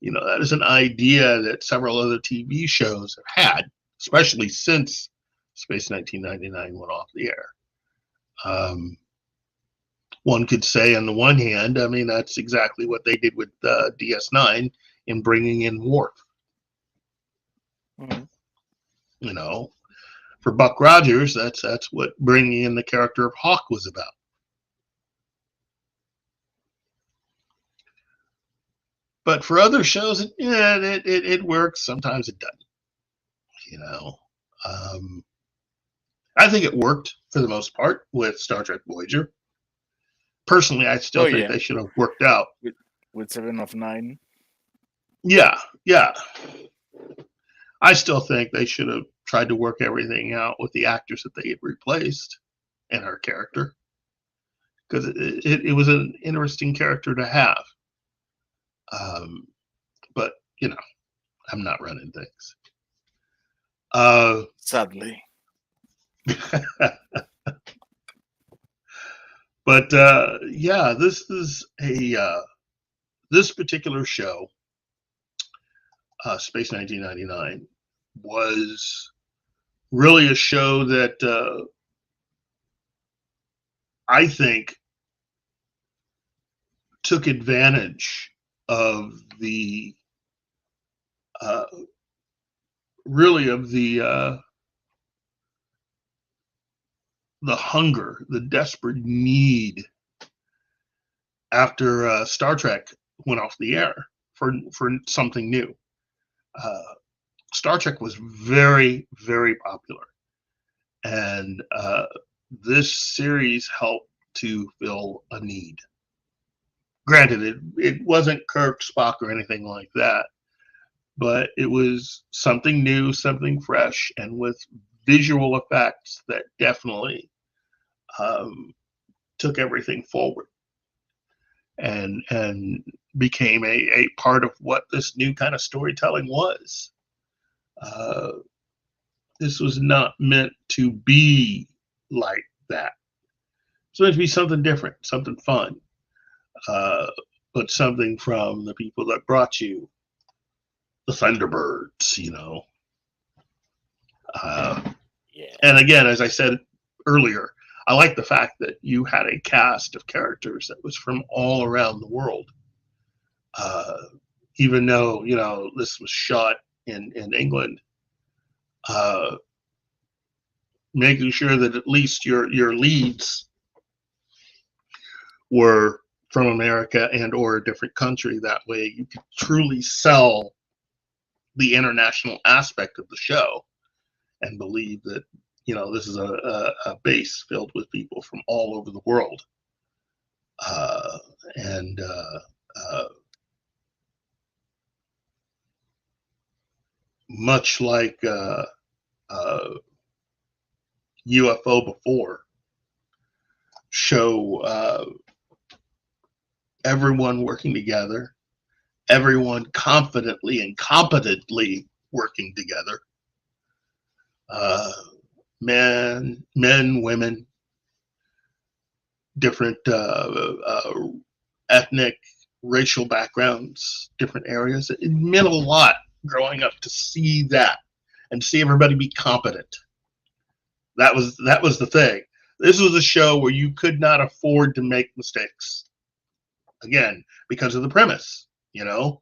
That is an idea that several other TV shows have had, especially since Space 1999 went off the air. One could say, on the one hand, I mean, that's exactly what they did with DS9 in bringing in Worf. Mm-hmm. For Buck Rogers, that's what bringing in the character of Hawk was about. But for other shows, it works. Sometimes it doesn't. I think it worked for the most part with Star Trek Voyager. Personally, I still think they should have worked out with 7 of 9. Yeah. I still think they should have tried to work everything out with the actors that they had replaced and her character, because it was an interesting character to have. But I'm not running things. Sadly. But this is this particular show, Space 1999, was really a show that I think took advantage of the really of the hunger, the desperate need after Star Trek went off the air for something new. Star Trek was very, very popular, and this series helped to fill a need. Granted, it wasn't Kirk, Spock, or anything like that, but it was something new, something fresh, and with visual effects that definitely took everything forward and became a part of what this new kind of storytelling was. This was not meant to be like that. It's meant to be something different, something fun, but something from the people that brought you the Thunderbirds, you know. And again, as I said earlier, I like the fact that you had a cast of characters that was from all around the world. Even though, you know, this was shot in England, making sure that at least your leads were from America and or a different country. That way you could truly sell the international aspect of the show and believe that, you know, this is a base filled with people from all over the world. And much like UFO before, show everyone working together, everyone confidently and competently working together. Men, women, different ethnic, racial backgrounds, different areas. It meant a lot growing up to see that and see everybody be competent. That was the thing. This was a show where you could not afford to make mistakes. Again, because of the premise, you know,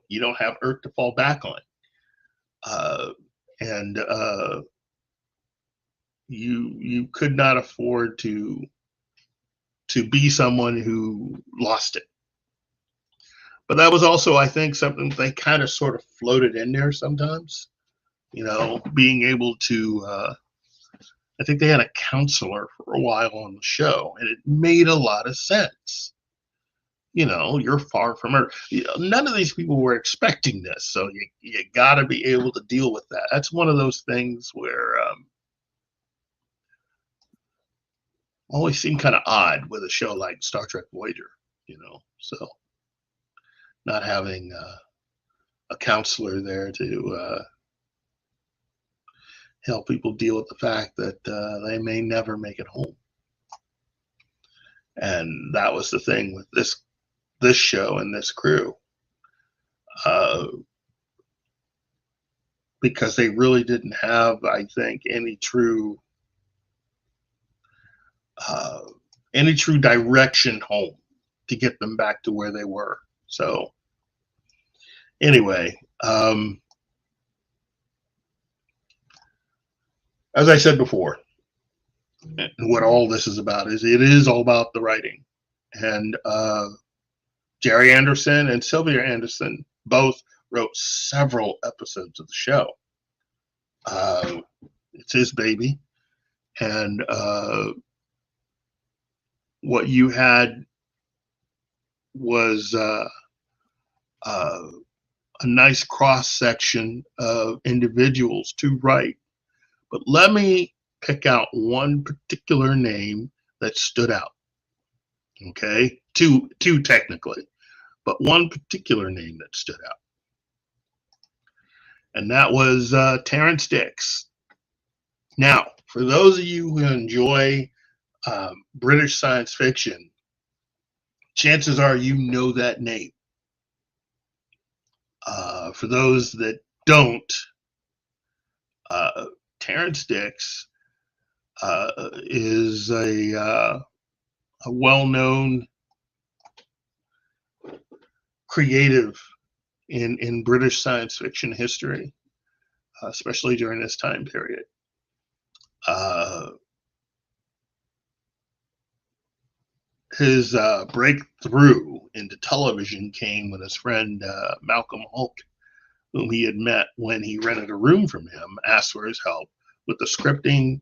you don't have Earth to fall back on. And you could not afford to be someone who lost it. But that was also, I think, something they kind of sort of floated in there sometimes, you know, being able to, I think they had a counselor for a while on the show, and it made a lot of sense. You know, you're far from Earth. You know, none of these people were expecting this, so you got to be able to deal with that. That's one of those things where always seemed kind of odd with a show like Star Trek Voyager, you know. So not having a counselor there to help people deal with the fact that they may never make it home. And that was the thing with this show and this crew, because they really didn't have, I think, any true direction home to get them back to where they were. So anyway, as I said before, what all this is about is it is all about the writing. And Jerry Anderson and Sylvia Anderson both wrote several episodes of the show. It's his baby. And what you had was a nice cross section of individuals to write. But let me pick out one particular name that stood out. Okay, two technically, but one particular name that stood out, and that was Terrence Dicks. Now, for those of you who enjoy British science fiction, chances are you know that name. For those that don't, Terrence Dix is a well-known creative in British science fiction history, especially during this time period. His breakthrough into television came when his friend Malcolm Hulk, whom he had met when he rented a room from him, asked for his help with the scripting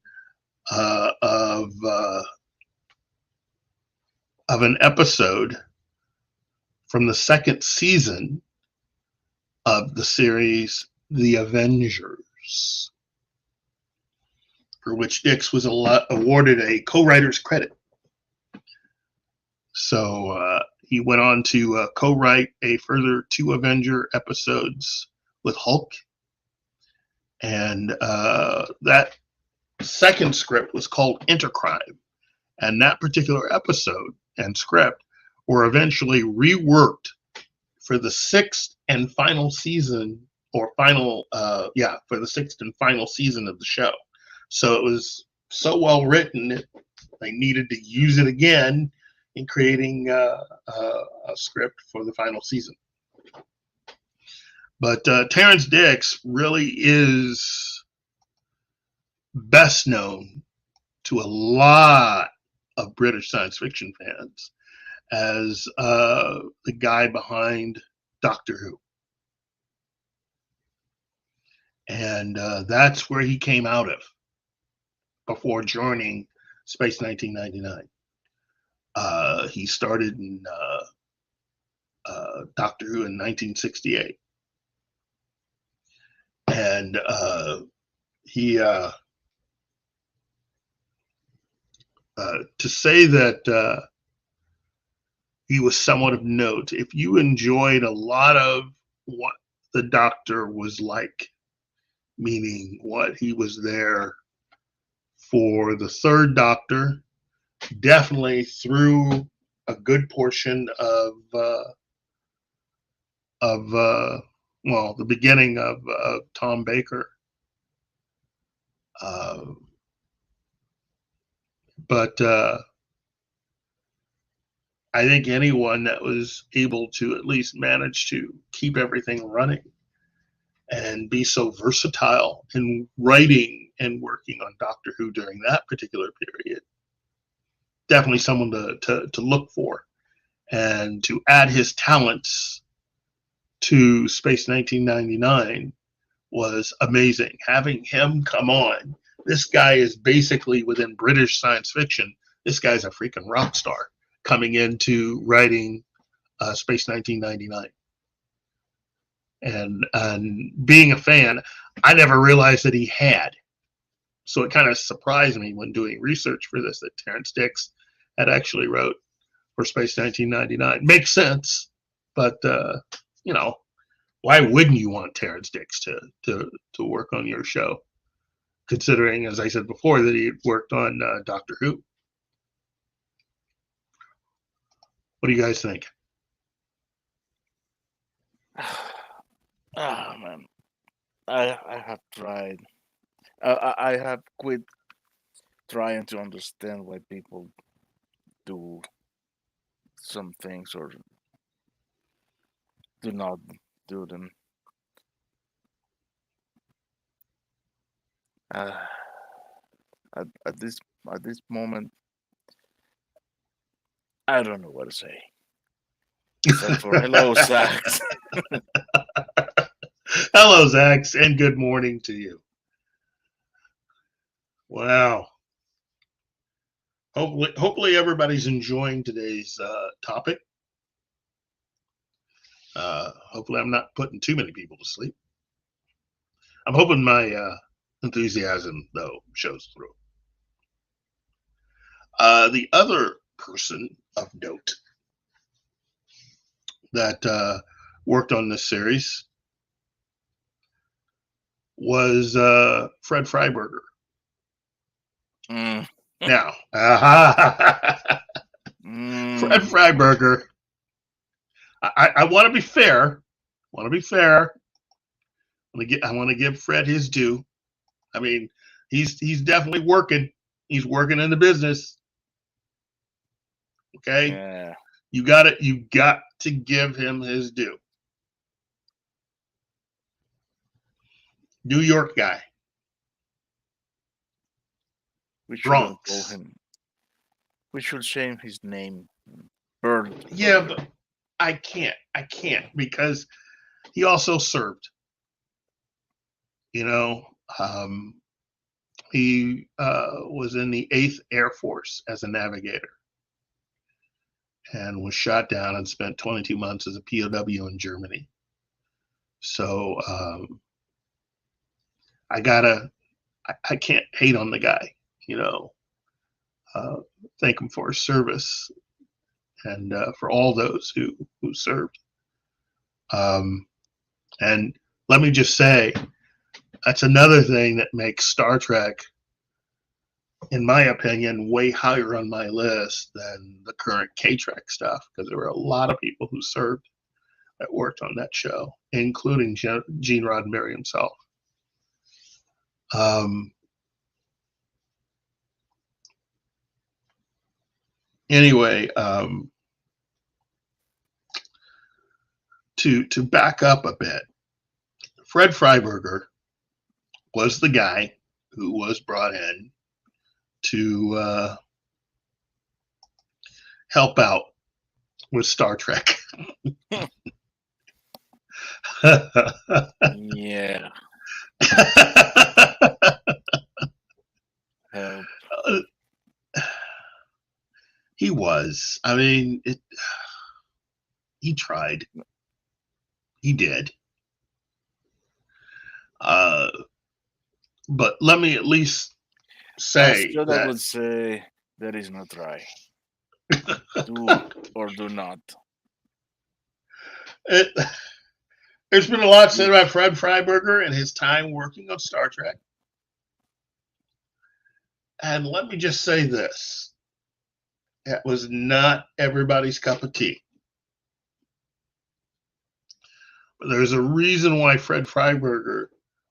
of an episode from the second season of the series The Avengers, for which Dix was awarded a co-writer's credit. So he went on to co-write a further 2 Avenger episodes with Hulk. And that second script was called Intercrime. And that particular episode and script were eventually reworked for the 6th and final season, or for the 6th and final season of the show. So it was so well written, they needed to use it again in creating a script for the final season. But Terrence Dix really is best known to a lot of British science fiction fans as the guy behind Doctor Who. And that's where he came out of before joining Space 1999. He started in Doctor Who in 1968. And he, to say that he was somewhat of note, if you enjoyed a lot of what the Doctor was like, meaning what he was there for the third Doctor, definitely through a good portion of the beginning of Tom Baker. But I think anyone that was able to at least manage to keep everything running and be so versatile in writing and working on Doctor Who during that particular period, definitely someone to look for, and to add his talents to Space 1999 was amazing. Having him come on, this guy is basically, within British science fiction, this guy's a freaking rock star coming into writing Space 1999. And being a fan, I never realized that he had. So it kind of surprised me when doing research for this that Terrence Dix had actually wrote for Space 1999. Makes sense, but why wouldn't you want Terrence Dix to work on your show, considering, as I said before, that he had worked on Doctor Who? What do you guys think? Ah, man, I have tried. I have quit trying to understand why people do some things or do not do them. At this moment, I don't know what to say. Except for hello, Sax. Hello, Zax, and good morning to you. Wow. Hopefully everybody's enjoying today's topic. Hopefully I'm not putting too many people to sleep. I'm hoping my enthusiasm, though, shows through. The other person of note that worked on this series was Fred Freiberger. Mm. Now, Fred Mm. Freiberger, I want to be fair. I want to give Fred his due. I mean, he's definitely working. He's working in the business. Okay, Yeah. you got to give him his due. New York guy, We shouldn't call Bronx. him. We should change his name. Bird. Yeah, but I can't because he also served. You know, he was in the 8th Air Force as a navigator and was shot down and spent 22 months as a POW in Germany. So I can't hate on the guy, you know. Thank him for his service and for all those who served. And let me just say, that's another thing that makes Star Trek, in my opinion, way higher on my list than the current K-Trek stuff, because there were a lot of people who served that worked on that show, including Gene Roddenberry himself. Anyway, to back up a bit, Fred Freiberger was the guy who was brought in to help out with Star Trek. Yeah. Help. He was. I mean, he tried. He did. But let me at least say I that would say that is not right. Do or do not. There's been a lot said about Fred Freiberger and his time working on Star Trek. And let me just say this. That was not everybody's cup of tea. But there's a reason why Fred Freiberger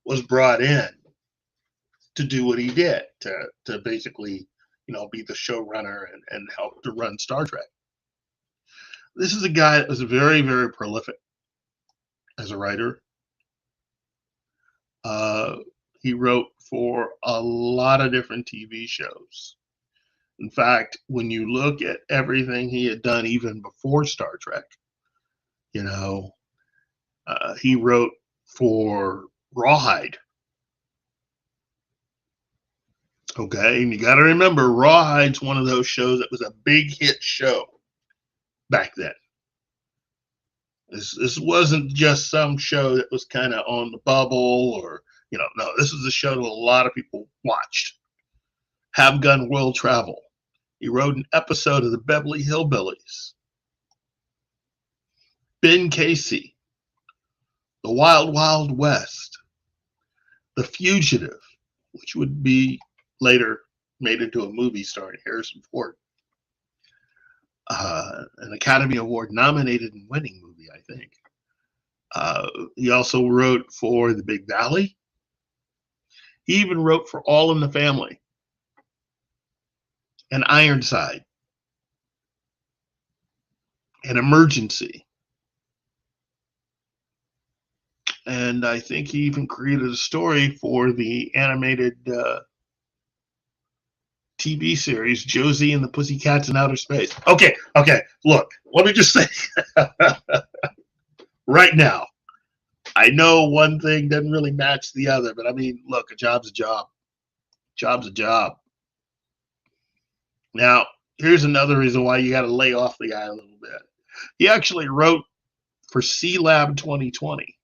was brought in to do what he did, to basically, you know, be the showrunner and help to run Star Trek. This is a guy that was very, very prolific as a writer. He wrote for a lot of different TV shows. In fact, when you look at everything he had done even before Star Trek, you know, he wrote for Rawhide. Okay, and you got to remember, Rawhide's one of those shows that was a big hit show back then. This wasn't just some show that was kind of on the bubble, or, you know, no, this was a show that a lot of people watched. Have Gun Will Travel. He wrote an episode of the Beverly Hillbillies. Ben Casey. The Wild Wild West. The Fugitive, which would be later made into a movie starring Harrison Ford. An Academy Award nominated and winning movie, I think. He also wrote for The Big Valley. He even wrote for All in the Family and Ironside and Emergency. And I think he even created a story for the animated TV series, Josie and the Pussycats in Outer Space. Okay, look, let me just say right now, I know one thing doesn't really match the other, but I mean, look, a job's a job. Job's a job. Now, here's another reason why you got to lay off the guy a little bit. He actually wrote for C-Lab 2020.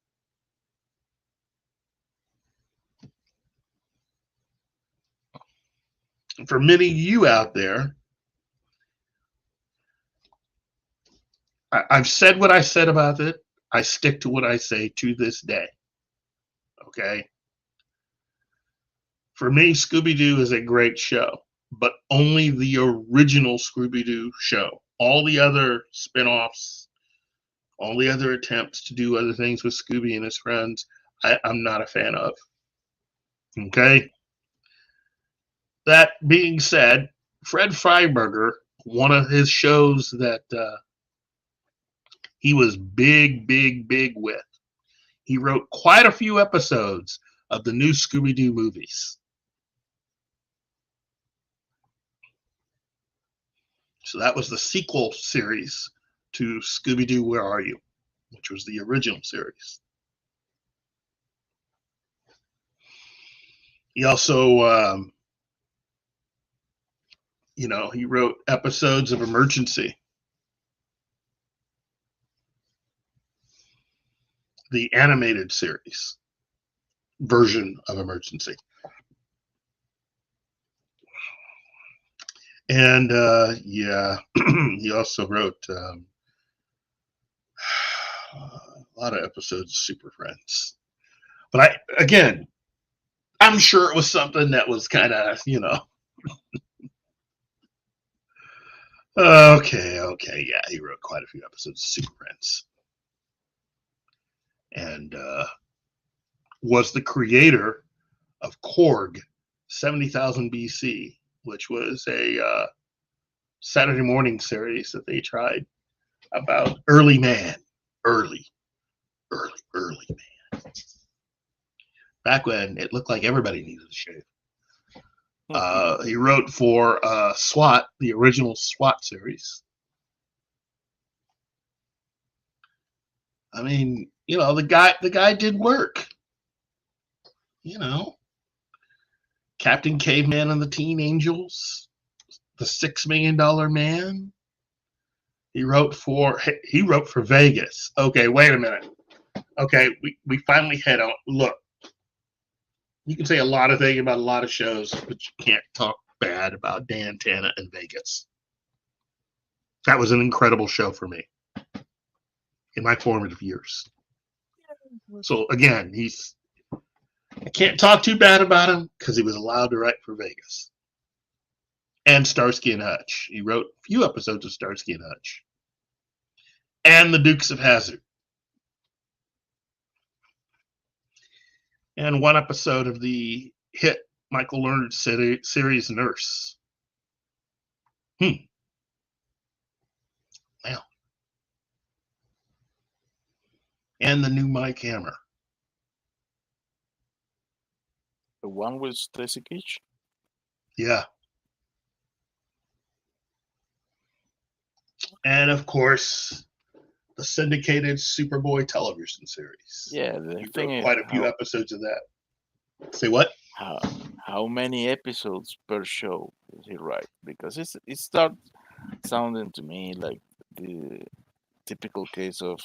For many of you out there, I've said what I said about it. I stick to what I say to this day. Okay? For me, Scooby-Doo is a great show, but only the original Scooby-Doo show. All the other spin-offs, all the other attempts to do other things with Scooby and his friends, I'm not a fan of. Okay. That being said, Fred Freiberger, one of his shows that he was big with, he wrote quite a few episodes of the new Scooby-Doo movies. So that was the sequel series to Scooby-Doo, Where Are You?, which was the original series. He also, he wrote episodes of Emergency, the animated series version of Emergency. And he also wrote a lot of episodes of Super Friends. But I'm sure it was something that was kind of, okay, yeah, he wrote quite a few episodes of Super Friends. And was the creator of Korg 70,000 BC, which was a Saturday morning series that they tried about early man. Back when it looked like everybody needed a shave. He wrote for SWAT, the original SWAT series. I mean, the guy did work. Captain Caveman and the Teen Angels, The $6 Million Man. He wrote for Vegas. Okay, wait a minute. Okay, we finally head on. Look, you can say a lot of things about a lot of shows, but you can't talk bad about Dan Tana and Vegas. That was an incredible show for me in my formative years. So again, I can't talk too bad about him because he was allowed to write for Vegas. And Starsky and Hutch. He wrote a few episodes of Starsky and Hutch. And the Dukes of Hazzard. And one episode of the hit Michael Lerner series Nurse. Wow. And the new Mike Hammer. The one with Stacy Keach? Yeah. And of course, the syndicated Superboy television series. Yeah, the He thing wrote is, quite a few episodes of that. Say what? how many episodes per show does he write? Because it starts sounding to me like the typical case of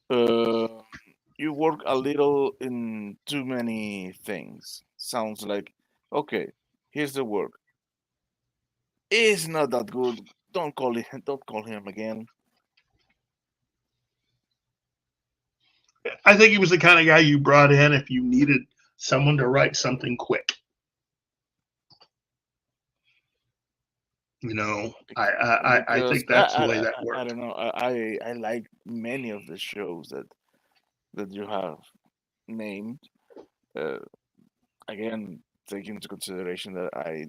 you work a little in too many things. Sounds like, okay, here's the work. It's not that good. Don't call him again. I think he was the kind of guy you brought in if you needed someone to write something quick. I think that's the way that worked. I don't know. I like many of the shows that you have named. Again, taking into consideration that I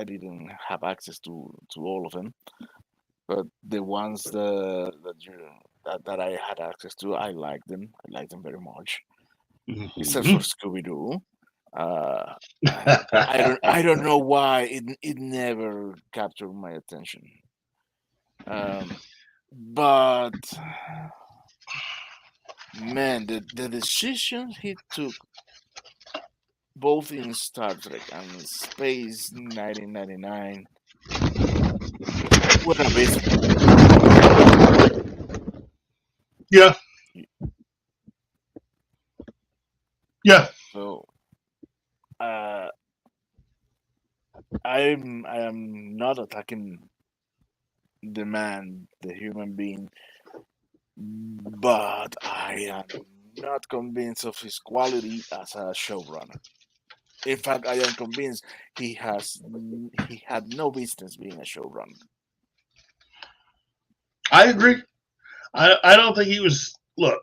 didn't have access to all of them, but the ones that I had access to, I liked them. I liked them very much. Except for Scooby Doo. I don't know why it never captured my attention. But man, the decisions he took both in Star Trek and Space 1999 were abysmal. Yeah. Yeah. So I am not attacking the man, the human being, but I am not convinced of his quality as a showrunner. In fact, I am convinced he had no business being a showrunner. I agree. I don't think he was. Look,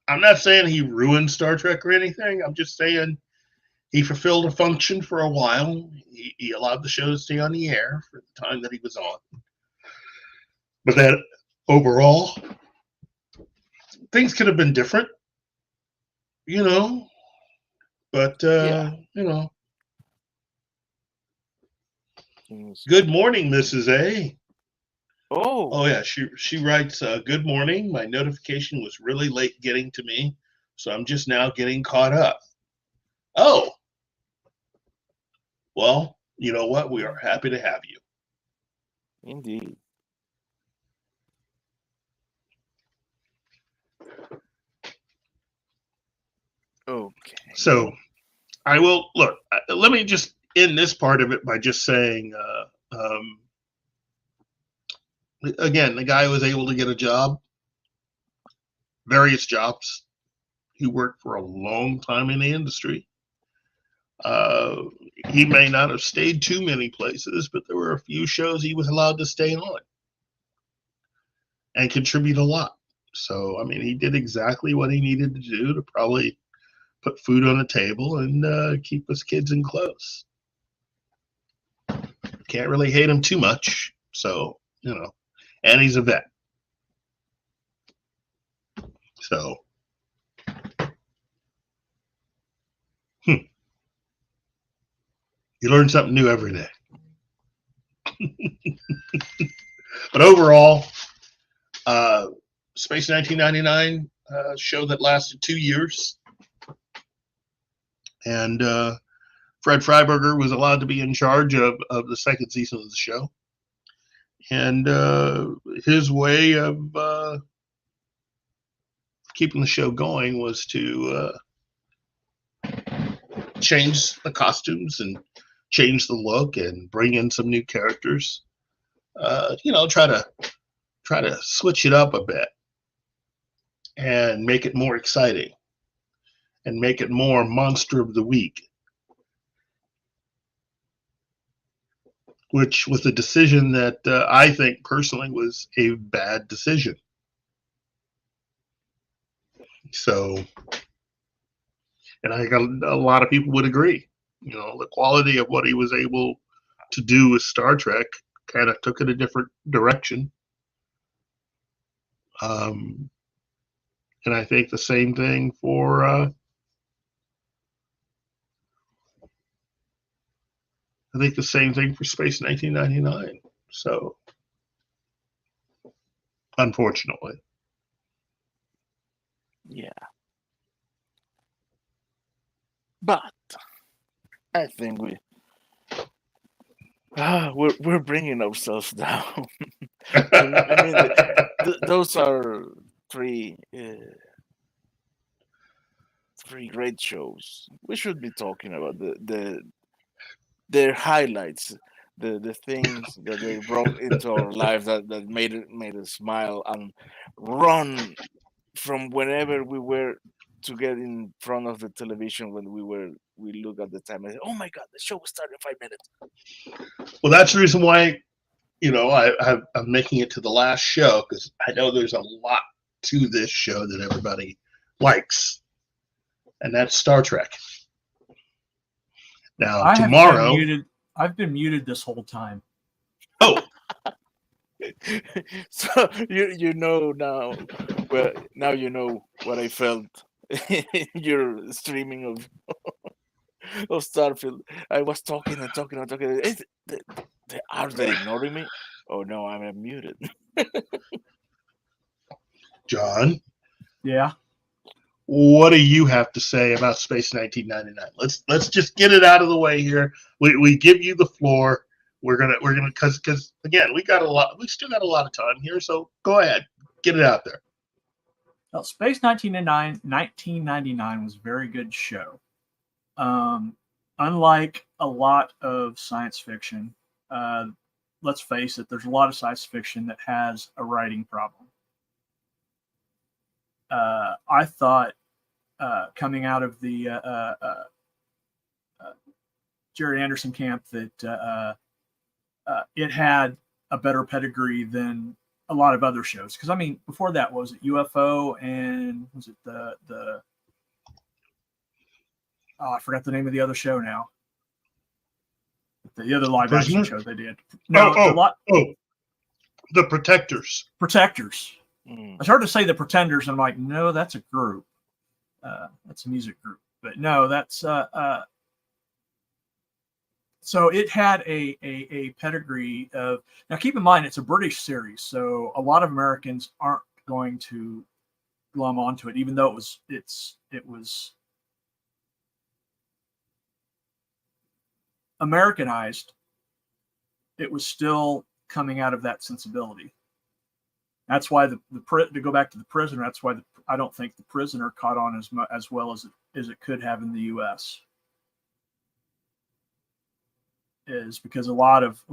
I'm not saying he ruined Star Trek or anything. I'm just saying he fulfilled a function for a while. He allowed the show to stay on the air for the time that he was on. But that overall, things could have been different, you know. But you know. Good morning, Mrs. A. Oh yeah, she writes, good morning. My notification was really late getting to me, so I'm just now getting caught up. Oh. Well, you know what? We are happy to have you. Indeed. Okay. So I will look. Let me just end this part of it by just saying, again, the guy was able to get a job, various jobs. He worked for a long time in the industry. He may not have stayed too many places, but there were a few shows he was allowed to stay on and contribute a lot. So, I mean, he did exactly what he needed to do to probably put food on the table and keep his kids in clothes. Can't really hate him too much. So, you know, and he's a vet. So, you learn something new every day. But overall, Space 1999 show that lasted 2 years. And Fred Freiberger was allowed to be in charge of the second season of the show. And his way of keeping the show going was to change the costumes and change the look and bring in some new characters. You know, try to switch it up a bit and make it more exciting and make it more Monster of the Week, which was a decision that I think personally was a bad decision. So, and I think a lot of people would agree. You know, the quality of what he was able to do with Star Trek kind of took it a different direction. And I think the same thing for Space 1999. So, unfortunately. Yeah. But I think we're bringing ourselves down. I mean, those are three great shows. We should be talking about their highlights, the things that they brought into our lives that made us smile and run from whenever we were to get in front of the television when we look at the time and say, oh my god, the show will start in 5 minutes. Well, that's the reason why, you know, I'm making it to the last show, because I know there's a lot to this show that everybody likes, and that's Star Trek. Now, tomorrow... I've been muted this whole time. Oh! So you know now, well, now you know what I felt in your streaming of Starfield. I was talking and talking and talking. Are they ignoring me? Oh no, I'm muted. John? Yeah. What do you have to say about Space 1999? Let's just get it out of the way here. We give you the floor. We're gonna because again we still got a lot of time here, so go ahead, get it out there. Well, Space 1999 was a very good show. Unlike a lot of science fiction, let's face it, there's a lot of science fiction that has a writing problem. I thought coming out of the Jerry Anderson camp that it had a better pedigree than a lot of other shows. Because I mean, before that, was it UFO and was it the I forgot the name of the other show now. The other live action show they did. No, The Protectors. Protectors. Mm. I started to say the Pretenders, and I'm like, no, that's a group. That's a music group. But no, that's so it had a pedigree of. Now keep in mind it's a British series, so a lot of Americans aren't going to glom onto it, even though it was Americanized. It was still coming out of that sensibility. That's why to go back to The Prisoner. That's why I don't think The Prisoner caught on as well as it could have in the U.S. Is because a lot of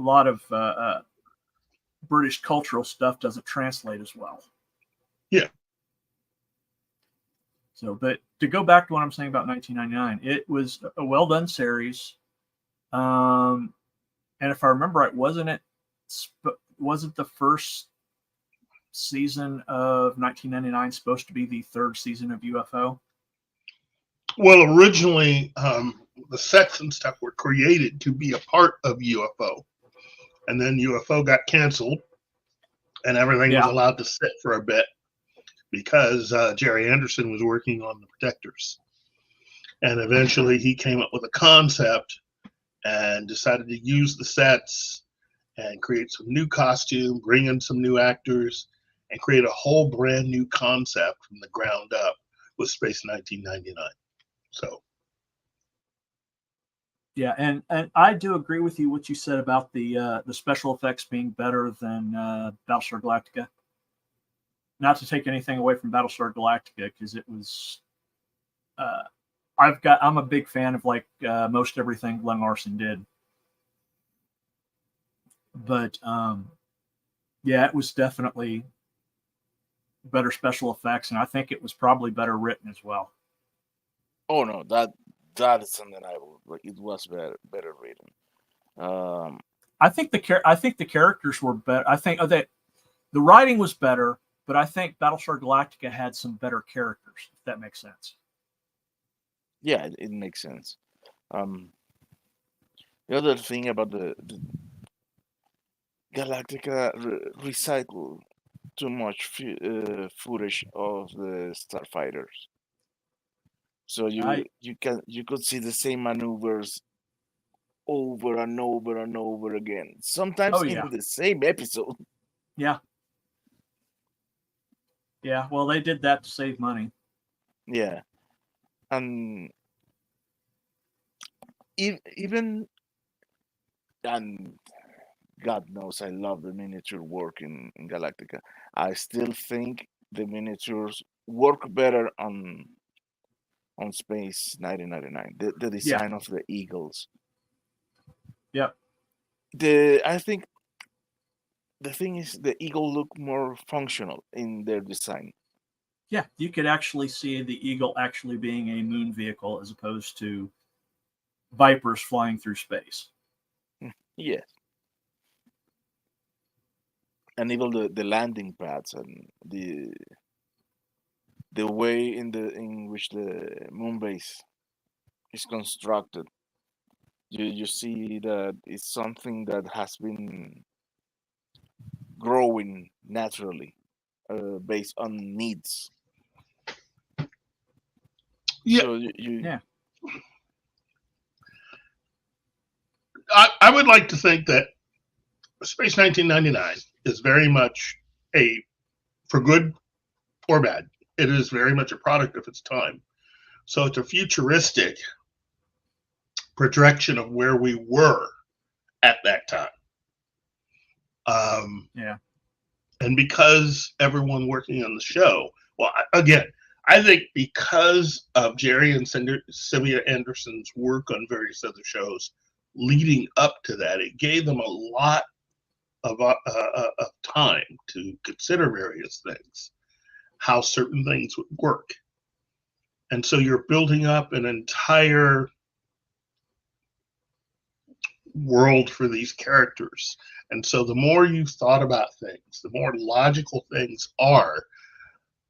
British cultural stuff doesn't translate as well. Yeah. So, but to go back to what I'm saying about 1999, it was a well done series. And if I remember right, wasn't the first season of 1999 supposed to be the third season of UFO? Well, originally, the sets and stuff were created to be a part of UFO. And then UFO got canceled and everything was allowed to sit for a bit because Jerry Anderson was working on The Protectors. And eventually he came up with a concept and decided to use the sets and create some new costume, bring in some new actors, and create a whole brand new concept from the ground up with Space 1999. So, yeah, and I do agree with you what you said about the special effects being better than Battlestar Galactica. Not to take anything away from Battlestar Galactica, because it was. I'm a big fan of most everything Glenn Larson did, but yeah, it was definitely better special effects, and I think it was probably better written as well. Oh no, that is something I would like. It was better written. I think the characters were better. I think that the writing was better, but I think Battlestar Galactica had some better characters. If that makes sense. Yeah, it makes sense. The other thing about the Galactica recycled too much footage of the starfighters. So you could see the same maneuvers over and over and over again. Sometimes in the same episode. Yeah. Yeah. Well, they did that to save money. Yeah, and even and God knows I love the miniature work in Galactica. I still think the miniatures work better on Space 1999. The design of the eagles. Yep. I think the thing is the eagle look more functional in their design. Yeah, you could actually see the eagle actually being a moon vehicle as opposed to Vipers flying through space. Yes. And even the landing pads and the way in which the moon base is constructed, you see that it's something that has been growing naturally, based on needs. yeah. So I would like to think that Space 1999 is very much for good or bad, it is very much a product of its time. So it's a futuristic projection of where we were at that time. And because everyone working on the show, well, again, I think because of Jerry and Sylvia Anderson's work on various other shows leading up to that, it gave them a lot of time to consider various things, how certain things would work. And so you're building up an entire world for these characters. And so the more you thought about things, the more logical things are.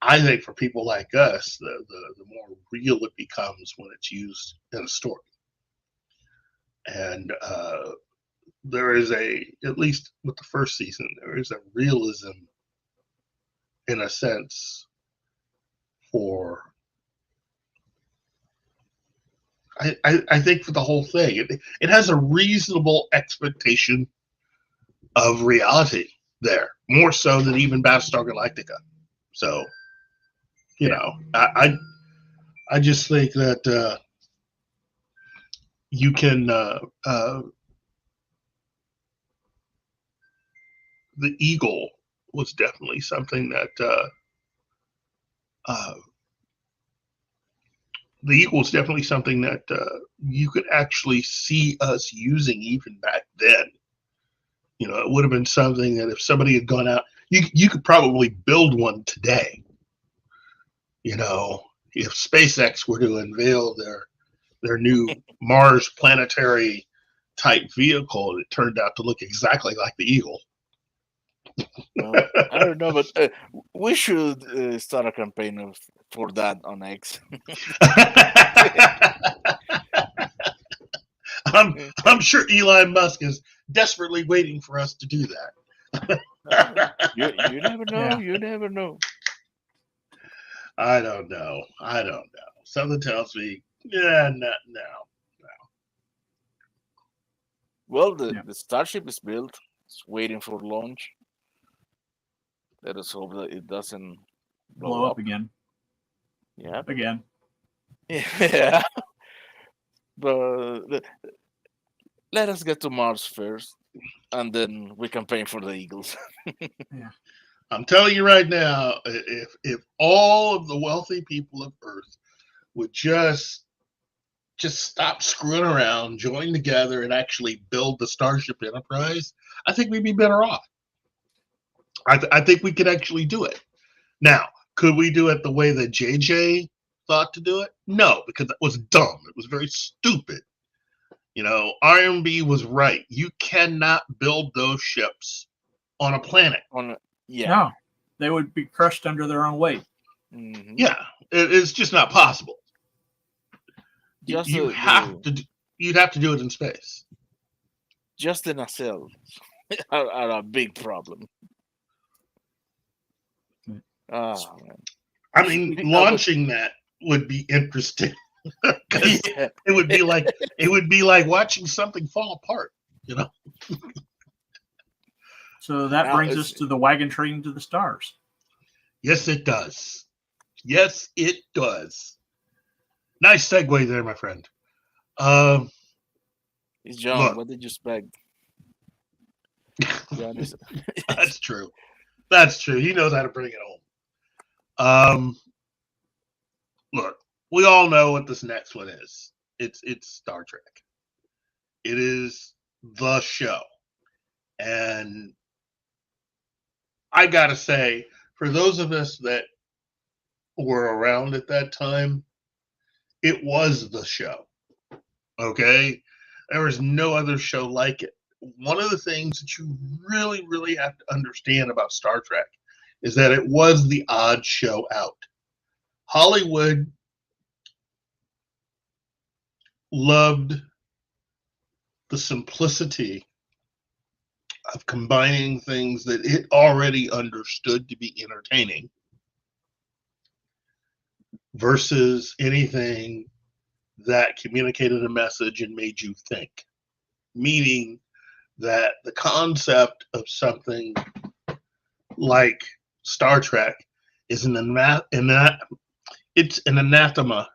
I think for people like us, the more real it becomes when it's used in a story. And there is at least with the first season, there is a realism in a sense for, I think for the whole thing. It has a reasonable expectation of reality there, more so than even Battlestar Galactica. So, you know, I just think that you can the Eagle was definitely something that the Eagle was definitely something that you could actually see us using even back then. You know, it would have been something that if somebody had gone out, you could probably build one today. You know, if SpaceX were to unveil their new Mars planetary type vehicle, and it turned out to look exactly like the Eagle. I don't know, but we should start a campaign for that on X. I'm sure Elon Musk is desperately waiting for us to do that. You never know. Yeah. You never know. I don't know. Something tells me, yeah, not now. Well, the Starship is built. It's waiting for launch. Let us hope that it doesn't Blow up again. Yeah. Again. Yeah. But let us get to Mars first, and then we campaign for the Eagles. I'm telling you right now, if all of the wealthy people of Earth would just stop screwing around, join together, and actually build the Starship Enterprise, I think we'd be better off. I think we could actually do it. Now, could we do it the way that JJ thought to do it? No, because that was dumb. It was very stupid. You know, RMB was right. You cannot build those ships on a planet. No, they would be crushed under their own weight. Mm-hmm. Yeah, it's just not possible. You'd have to do it in space. Just the nacelles are a big problem. Oh, man. I mean, launching that would be interesting. It would be like watching something fall apart, you know. So that brings us to the wagon train to the stars. Yes, it does. Yes, it does. Nice segue there, my friend. John, look. what did you expect? That's true. That's true. He knows how to bring it home. Look, we all know what this next one is. It's Star Trek. It is the show. And I gotta say, for those of us that were around at that time, it was the show. Okay? There was no other show like it. One of the things that you really, really have to understand about Star Trek is that it was the odd show out. Hollywood loved the simplicity of combining things that it already understood to be entertaining versus anything that communicated a message and made you think. Meaning that the concept of something like Star Trek is it's an anathema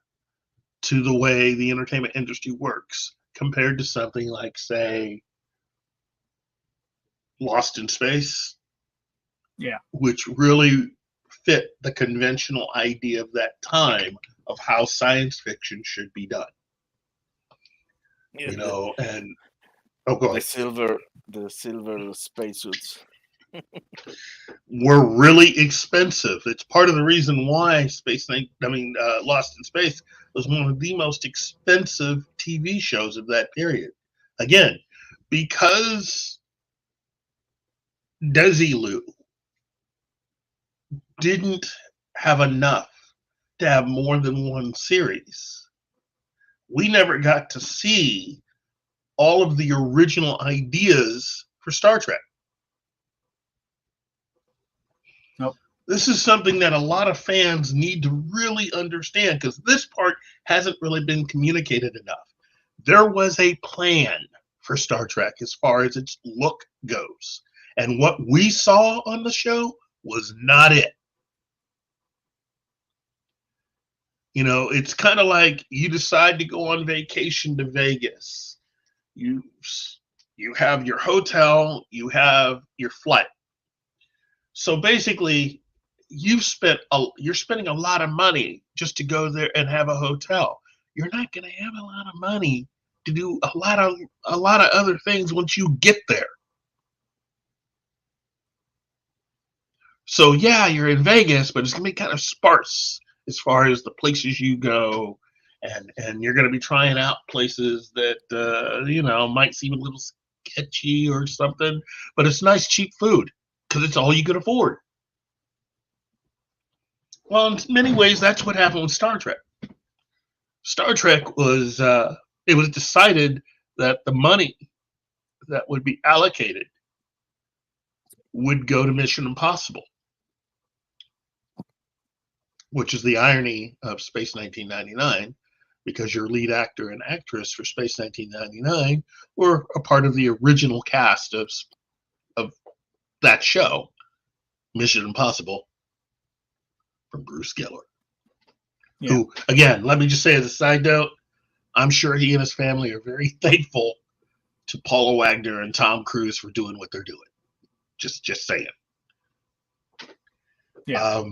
to the way the entertainment industry works compared to something like, say, Lost in Space, which really fit the conventional idea of that time of how science fiction should be done. You know, and go ahead. The silver spacesuits were really expensive. It's part of the reason why Lost in Space was one of the most expensive TV shows of that period. Again, because Desilu didn't have enough to have more than one series, we never got to see all of the original ideas for Star Trek. Nope. This is something that a lot of fans need to really understand, because this part hasn't really been communicated enough. There was a plan for Star Trek as far as its look goes. And what we saw on the show was not it. You know, it's kind of like you decide to go on vacation to Vegas. You have your hotel, you have your flight. So basically, you're spending a lot of money just to go there and have a hotel. You're not going to have a lot of money to do a lot of other things once you get there. So yeah, you're in Vegas, but it's going to be kind of sparse as far as the places you go, and you're going to be trying out places that might seem a little sketchy or something, but it's nice cheap food because it's all you can afford. Well, in many ways, that's what happened with Star Trek. Star Trek was it was decided that the money that would be allocated would go to Mission Impossible, which is the irony of Space 1999, because your lead actor and actress for Space 1999 were a part of the original cast of that show, Mission Impossible, from Bruce Geller. Yeah. Who, again, let me just say as a side note, I'm sure he and his family are very thankful to Paula Wagner and Tom Cruise for doing what they're doing. Just saying. Yeah.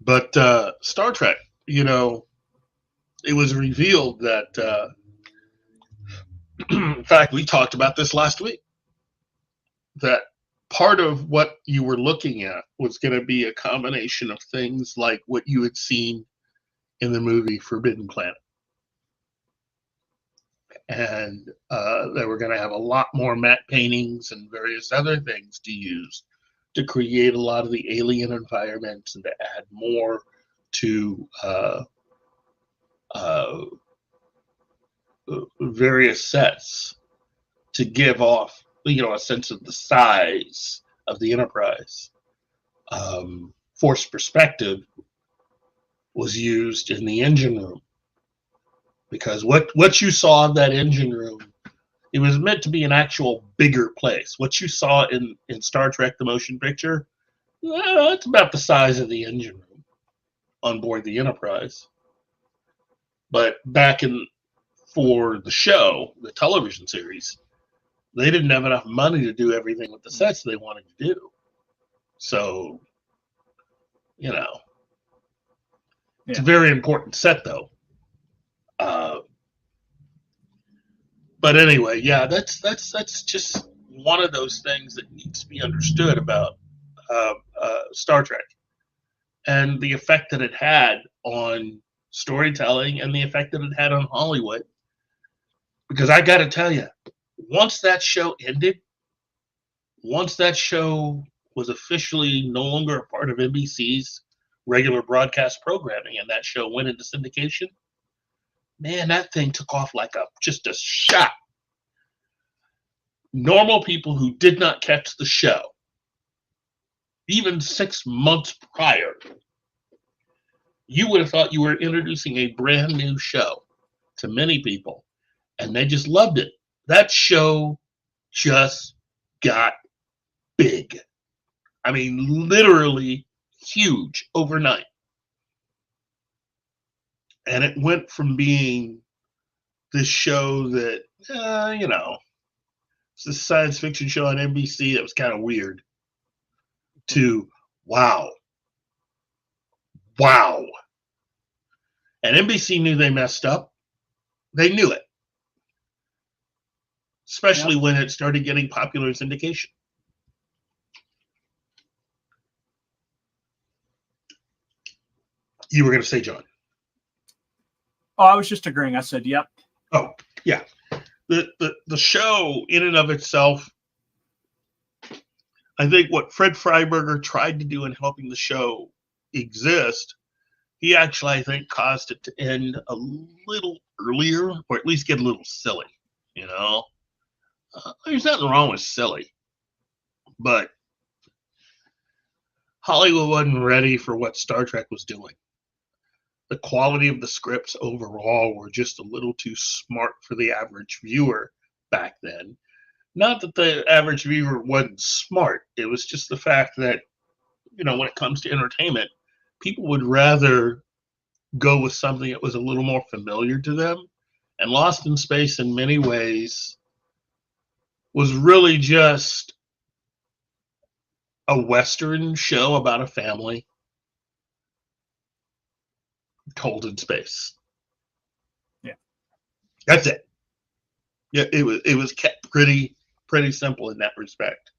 But Star Trek, it was revealed that, in fact, we talked about this last week, that part of what you were looking at was going to be a combination of things like what you had seen in the movie Forbidden Planet. And they were going to have a lot more matte paintings and various other things to use to create a lot of the alien environments and to add more to various sets to give off, a sense of the size of the Enterprise. Force perspective was used in the engine room, because what you saw in that engine room, it was meant to be an actual bigger place. What you saw in Star Trek the Motion Picture, it's about the size of the engine room on board the Enterprise. But for the show, the television series, they didn't have enough money to do everything with the sets they wanted to do. So, it's a very important set, though. But anyway, yeah, that's just one of those things that needs to be understood about Star Trek and the effect that it had on storytelling and the effect that it had on Hollywood. Because I got to tell you, once that show ended, once that show was officially no longer a part of NBC's regular broadcast programming and that show went into syndication, man, that thing took off like just a shot. Normal people who did not catch the show, even 6 months prior, you would have thought you were introducing a brand new show to many people, and they just loved it. That show just got big. I mean, literally huge overnight. And it went from being this show that, it's a science fiction show on NBC that was kind of weird, to wow. And NBC knew they messed up. They knew it. Especially when it started getting popular in syndication. You were going to say, John? Oh, I was just agreeing. I said, yep. Oh, yeah. the show in and of itself, I think what Fred Freiberger tried to do in helping the show exist, he actually, I think, caused it to end a little earlier, or at least get a little silly. You know, there's nothing wrong with silly, but Hollywood wasn't ready for what Star Trek was doing. The quality of the scripts overall were just a little too smart for the average viewer back then. Not that the average viewer wasn't smart. It was just the fact that, you know, when it comes to entertainment, people would rather go with something that was a little more familiar to them. And Lost in Space, in many ways, was really just a Western show about a family told in space. Yeah. That's it. Yeah, it was kept pretty simple in that respect.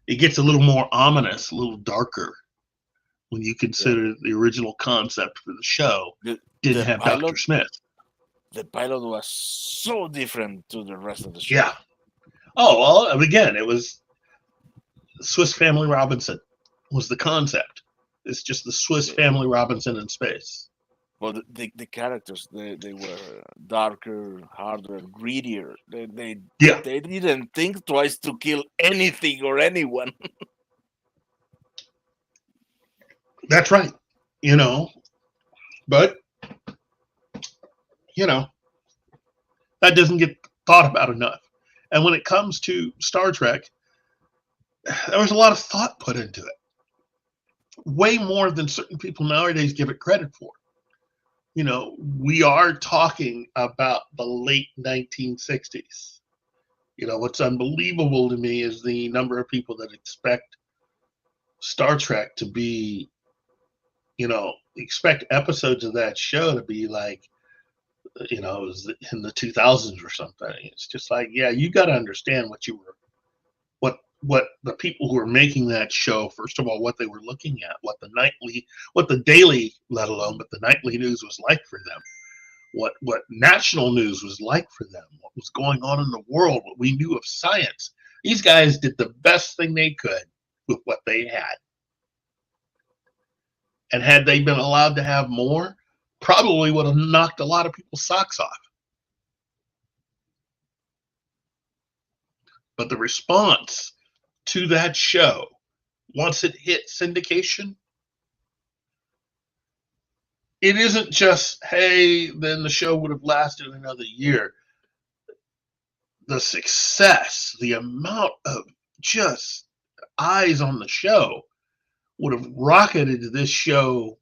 It gets a little more ominous, a little darker when you consider the original concept for the show didn't have Dr. Smith. The pilot was so different to the rest of the show. Yeah. Oh, well, again, it was Swiss Family Robinson was the concept. It's just the Swiss Family Robinson in space. Well, the characters, they were darker, harder, greedier. They didn't think twice to kill anything or anyone. That's right. You know, but, you know, that doesn't get thought about enough. And when it comes to Star Trek, there was a lot of thought put into it. Way more than certain people nowadays give it credit for. You know, we are talking about the late 1960s. You know, what's unbelievable to me is the number of people that expect Star Trek to be, you know, expect episodes of that show to be like, you know, it was in the 2000s or something. It's just like, yeah, you got to understand what you were, what the people who were making that show, first of all, what they were looking at, what the daily, let alone, but the nightly news was like for them, what national news was like for them, what was going on in the world, what we knew of science. These guys did the best thing they could with what they had. And had they been allowed to have more, probably would have knocked a lot of people's socks off. But the response to that show, once it hit syndication, it isn't just, hey, then the show would have lasted another year. The success, the amount of just eyes on the show would have rocketed this show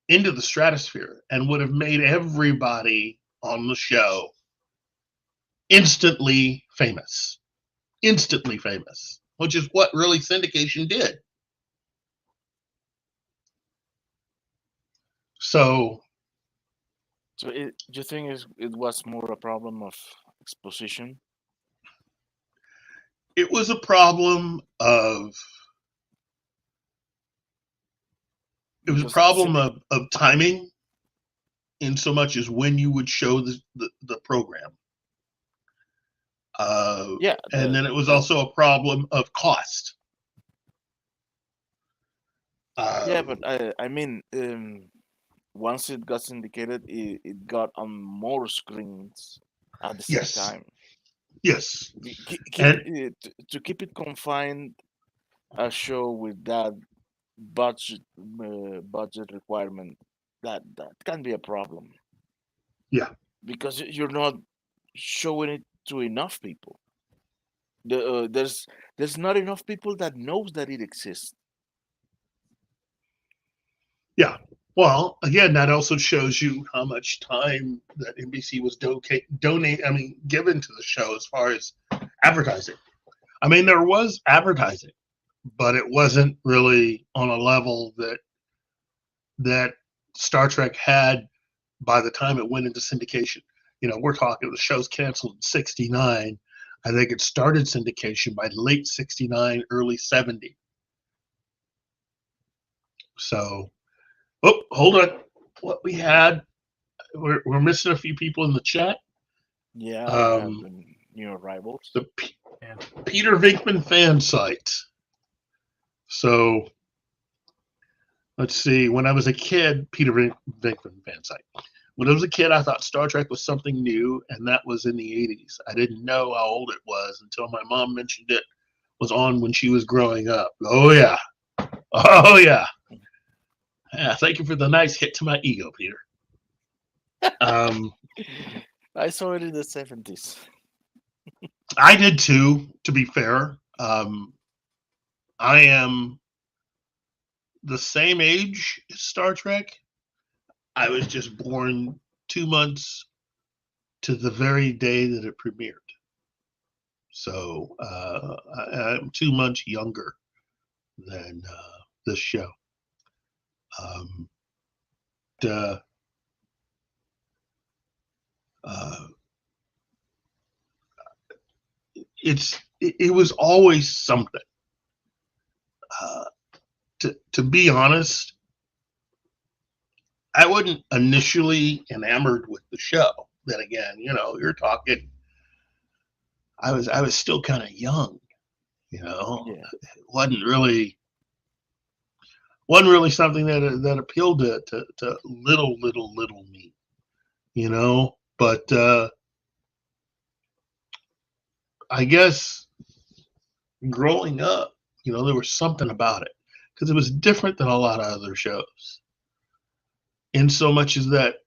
into the stratosphere and would have made everybody on the show instantly famous, which is what really syndication did. So do you think it was more a problem of exposition? It was a problem of timing, in so much as when you would show the program. And then it was also a problem of cost. But I mean, once it got syndicated, it got on more screens at the same time. Yes. To keep it confined, a show with that budget requirement, that can be a problem. Yeah. Because you're not showing it to enough people. There's not enough people that knows that it exists. Yeah. Well, again, that also shows you how much time that NBC was given to the show as far as advertising. I mean, there was advertising, but it wasn't really on a level that Star Trek had by the time it went into syndication. You know, we're talking, the show's canceled in 69. I think it started syndication by late 69, early 70. So, hold on. What we had, we're missing a few people in the chat. Yeah, we have new arrivals. The Peter Venkman fan site. So let's see. When I was a kid, Peter Venkman fan site. When I was a kid, I thought Star Trek was something new, and that was in the 80s. I didn't know how old it was until my mom mentioned it was on when she was growing up. Oh, yeah. Oh, yeah. Yeah, thank you for the nice hit to my ego, Peter. I saw it in the 70s. I did too, to be fair. I am the same age as Star Trek. I was just born 2 months to the very day that it premiered. So I'm 2 months younger than this show. It was always something. To be honest, I wasn't initially enamored with the show. Then again, you're talking. I was still kind of young, Yeah. It wasn't really something that appealed to little me, But I guess growing up, there was something about it because it was different than a lot of other shows. In so much as that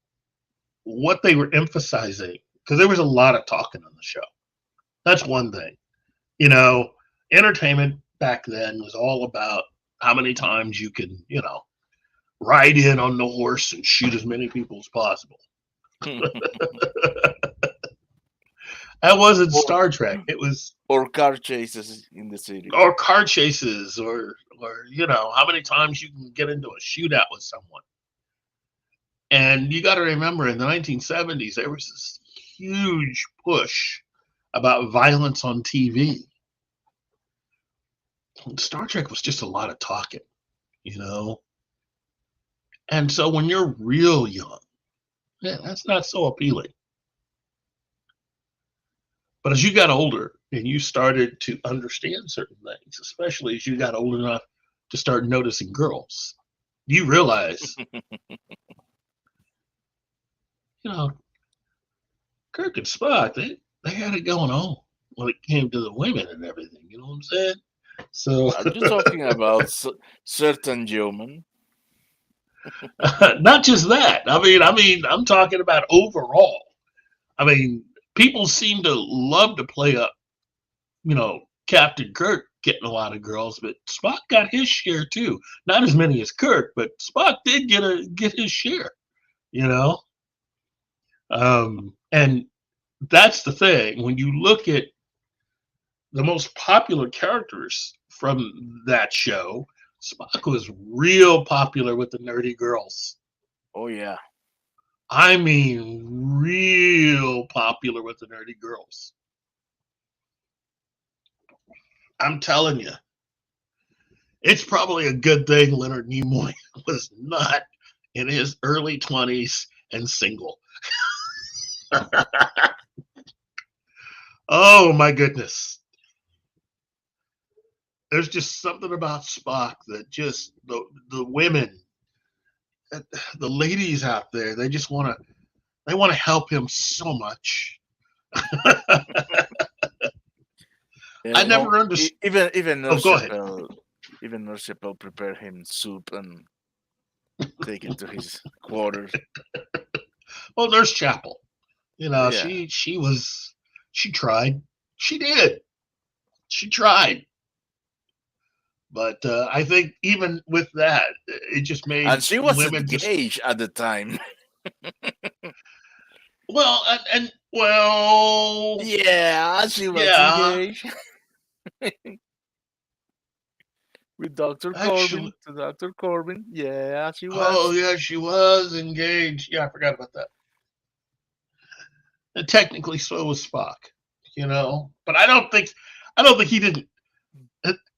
what they were emphasizing, because there was a lot of talking on the show. That's one thing. Entertainment back then was all about how many times you can, ride in on the horse and shoot as many people as possible. That wasn't Star Trek. It was or car chases in the city. Or car chases, or how many times you can get into a shootout with someone. And you got to remember, in the 1970s, there was this huge push about violence on TV. Star Trek was just a lot of talking, And so when you're real young, that's not so appealing. But as you got older and you started to understand certain things, especially as you got old enough to start noticing girls, you realize, Kirk and Spock, they had it going on when it came to the women and everything. You know what I'm saying? So Are you talking about certain yeomen? Not just that. I mean, I'm talking about overall. I mean, people seem to love to play up, Captain Kirk getting a lot of girls, but Spock got his share too. Not as many as Kirk, but Spock did get his share, And that's the thing. When you look at the most popular characters from that show, Spock was real popular with the nerdy girls. Oh, yeah. I mean, real popular with the nerdy girls. I'm telling you, it's probably a good thing Leonard Nimoy was not in his early 20s and single. Oh, my goodness. There's just something about Spock that just the women, the ladies out there, they just want to help him so much. I never understood. Even Nurse Chappelle prepared him soup and take it to his quarters. Well, Nurse Chapel, she tried. She did. She tried. But I think even with that, it just made and she was women engaged at the time. Well, yeah, she was engaged with Dr. Corbin. To Dr. Corbin, yeah, she was. Oh, yeah, she was engaged. Yeah, I forgot about that. And technically, so was Spock. But I don't think he didn't.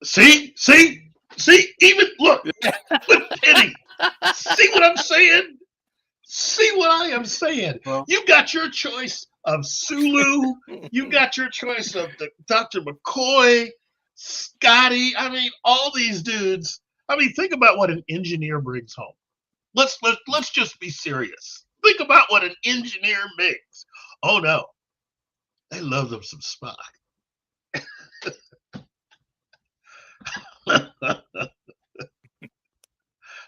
See, even look, pity. See what I'm saying? See what I am saying? Well, You got your choice of Sulu. You got your choice of Dr. McCoy, Scotty. I mean, all these dudes. I mean, think about what an engineer brings home. Let's just be serious. Think about what an engineer makes. Oh no, they love them some Spock.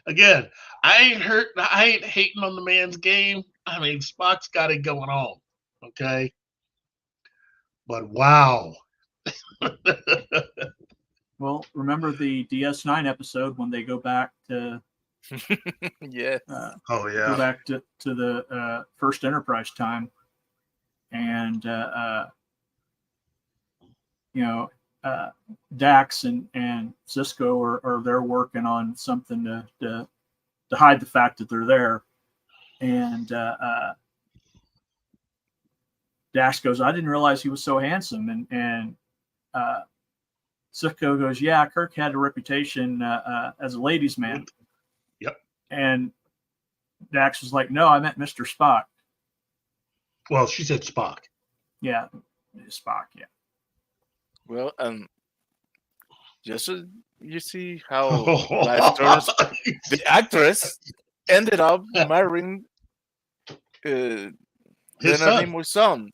Again, I ain't hating on the man's game. I mean, Spock's got it going on. Okay. But wow. well, remember the DS9 episode when they go back to Yeah. Oh go yeah. back to the first Enterprise time, and Dax and Cisco are there working on something to hide the fact that they're there, and Dax goes, "I didn't realize he was so handsome," and Cisco goes, "Yeah, Kirk had a reputation as a ladies' man." Yep. And Dax was like, "No, I meant Mr. Spock." Well, she said Spock. Yeah, Spock. Yeah. Well, just so you see how life turns, the actress ended up marrying His Leonard son. Nimoy's son,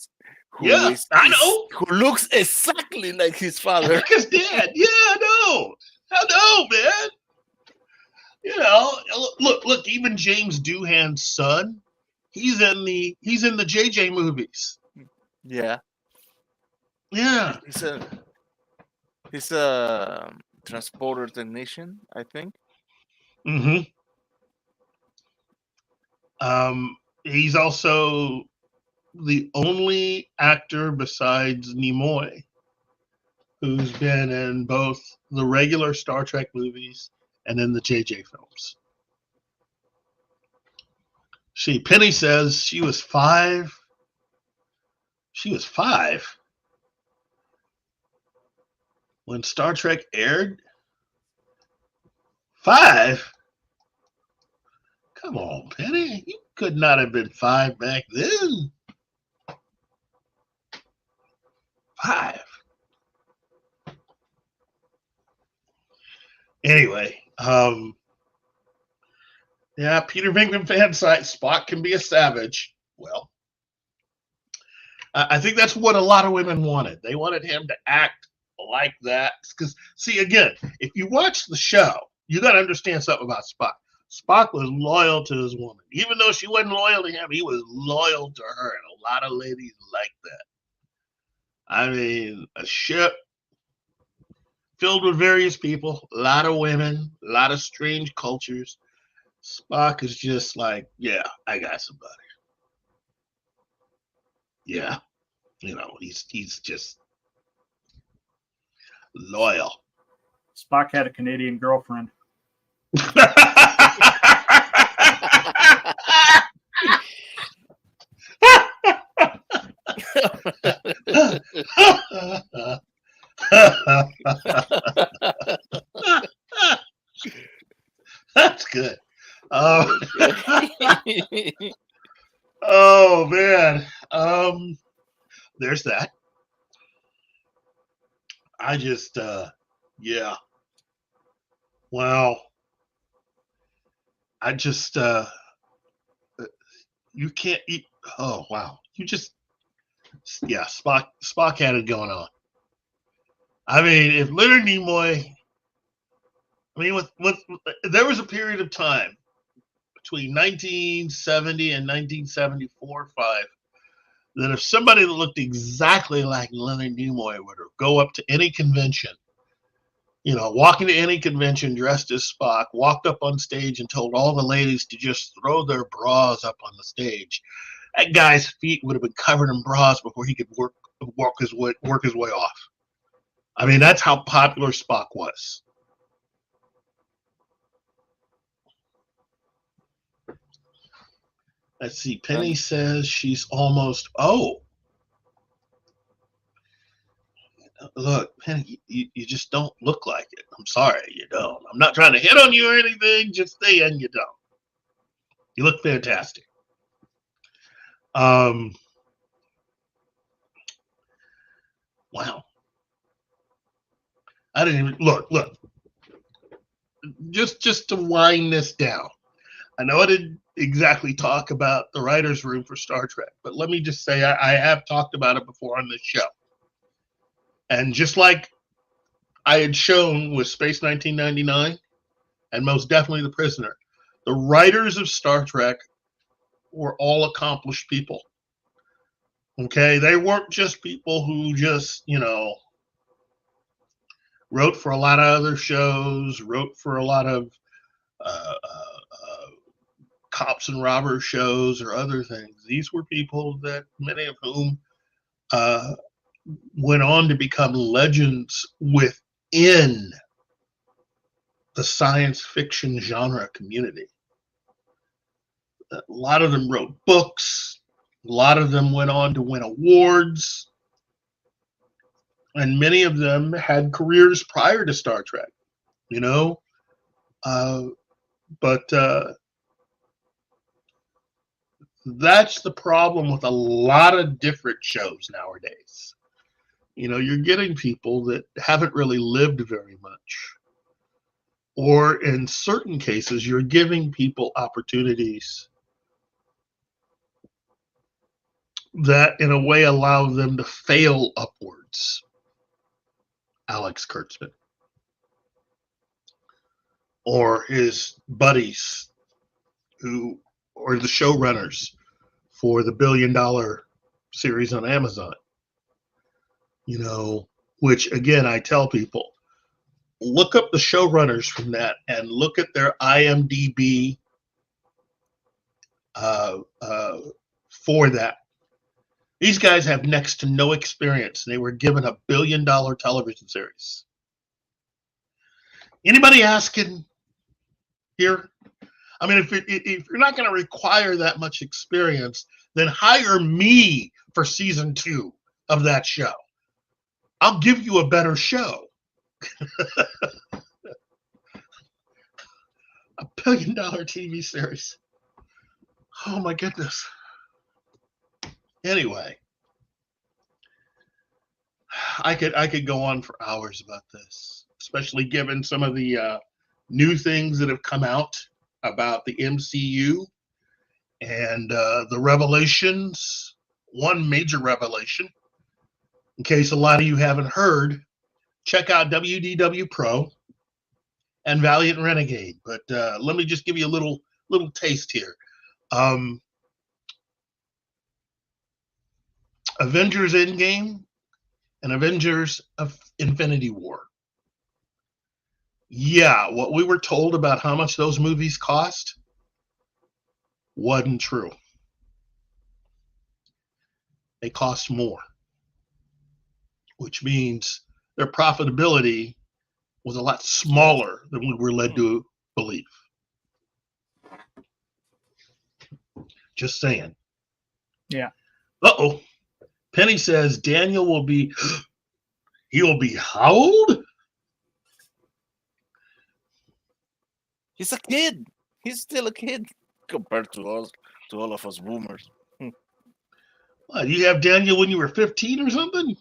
Yeah, I know. who looks exactly like his father. Like his dad. Yeah, I know, man. You know, look. Even James Doohan's son, he's in the JJ movies. Yeah, Yeah. he's a transporter technician, I think. Mm-hmm. He's also the only actor besides Nimoy who's been in both the regular Star Trek movies and in the JJ films. See, Penny says she was 5. She was 5 when Star Trek aired. 5? Come on, Penny. You could not have been 5 back then. 5. Anyway, yeah, Peter Venkman fan site, Spock can be a savage. Well, I think that's what a lot of women wanted. They wanted him to act like that. Because, see, again, if you watch the show, you got to understand something about Spock. Spock was loyal to his woman. Even though she wasn't loyal to him, he was loyal to her. And a lot of ladies like that. I mean, a ship filled with various people, a lot of women, a lot of strange cultures. Spock is just like, yeah, I got somebody. Yeah, you know, he's just loyal. Spock had a Canadian girlfriend. That's good. Oh man. There's that. I just yeah. Wow. I just you can't eat. Oh wow. You just, yeah, Spock had it going on. I mean, if Leonard Nimoy, I mean, with there was a period of time between 1970 and 1974, 5, that if somebody that looked exactly like Leonard Nimoy were to go up to any convention, you know, walk into any convention dressed as Spock, walked up on stage and told all the ladies to just throw their bras up on the stage, that guy's feet would have been covered in bras before he could work his way off. I mean, that's how popular Spock was. Let's see. Penny says she's almost. Oh, look, Penny, you just don't look like it. I'm sorry, you don't. I'm not trying to hit on you or anything. Just saying you don't. You look fantastic. Wow. I didn't even look. Just to wind this down. I know I didn't exactly talk about the writer's room for Star Trek, but let me just say I have talked about it before on this show. And just like I had shown with Space 1999 and most definitely The Prisoner, the writers of Star Trek were all accomplished people. Okay? They weren't just people who just, wrote for a lot of other shows, wrote for a lot of cops and robbers shows or other things. These were people that many of whom went on to become legends within the science fiction genre community. A lot of them wrote books. A lot of them went on to win awards. And many of them had careers prior to Star Trek, But that's the problem with a lot of different shows nowadays. You're getting people that haven't really lived very much. Or in certain cases, you're giving people opportunities that in a way allow them to fail upwards. Alex Kurtzman. Or his buddies or the showrunners for the $1 billion series on Amazon. Which again, I tell people, look up the showrunners from that and look at their IMDb for that. These guys have next to no experience. They were given a $1 billion television series. Anybody asking here? I mean, if you're not going to require that much experience, then hire me for season 2 of that show. I'll give you a better show. A $1 billion TV series. Oh my goodness. Anyway, I could go on for hours about this, especially given some of the new things that have come out about the MCU and the revelations. One major revelation, in case a lot of you haven't heard, check out WDW Pro and Valiant Renegade. But let me just give you a little taste here. Avengers Endgame and Avengers of Infinity War. Yeah, what we were told about how much those movies cost wasn't true. They cost more, which means their profitability was a lot smaller than we were led to believe. Just saying. Yeah. Uh-oh. Penny says Daniel will be, he'll be how old? He's a kid. He's still a kid compared to us, to all of us boomers. What, you have Daniel when you were 15 or something?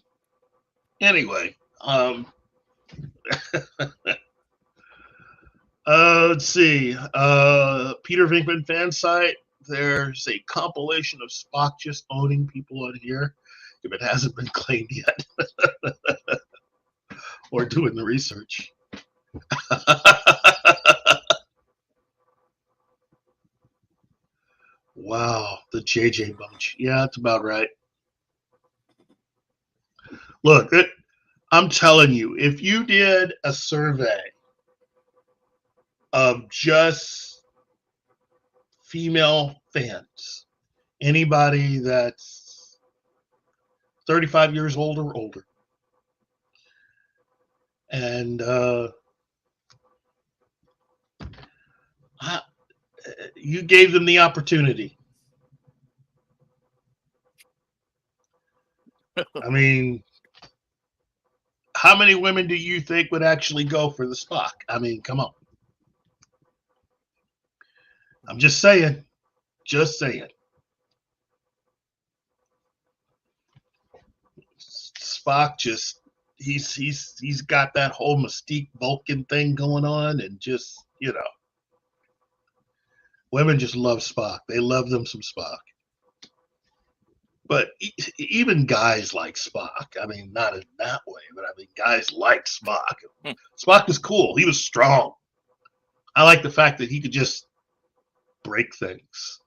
Anyway, let's see. Peter Venkman fan site. There's a compilation of Spock just owning people on here, if it hasn't been claimed yet, or doing the research. Wow, the JJ bunch. Yeah, that's about right. Look, I'm telling you, if you did a survey of just female fans, anybody that's 35 years old or older, and you gave them the opportunity. I mean, how many women do you think would actually go for the Spock? I mean, come on. I'm just saying. Just saying. Spock just he's got that whole mystique Vulcan thing going on, and just women just love Spock. They love them some Spock. But even guys like Spock. I mean, not in that way, but I mean, guys like Spock. Spock was cool. He was strong. I like the fact that he could just break things.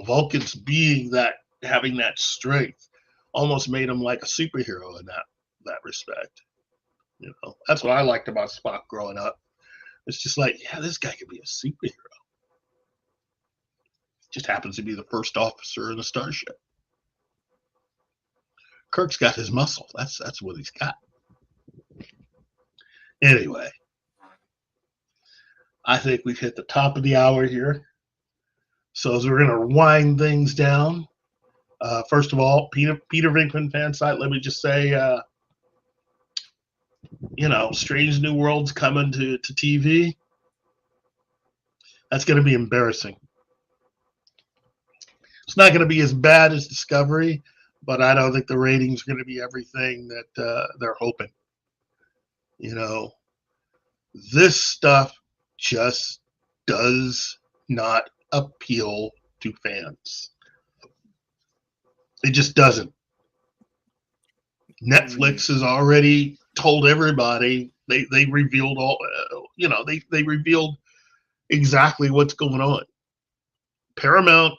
Vulcans having that strength almost made him like a superhero in that respect. That's what I liked about Spock growing up. It's just like, yeah, this guy could be a superhero. Just happens to be the first officer in the starship. Kirk's got his muscle. That's what he's got. Anyway, I think we've hit the top of the hour here. So as we're going to wind things down, first of all, Peter Venkman fan site, let me just say, Strange New Worlds coming to TV. That's going to be embarrassing. It's not going to be as bad as Discovery, but I don't think the ratings are going to be everything that they're hoping. This stuff just does not appeal to fans. It just doesn't. Netflix has already told everybody. They revealed all. They revealed exactly what's going on. Paramount,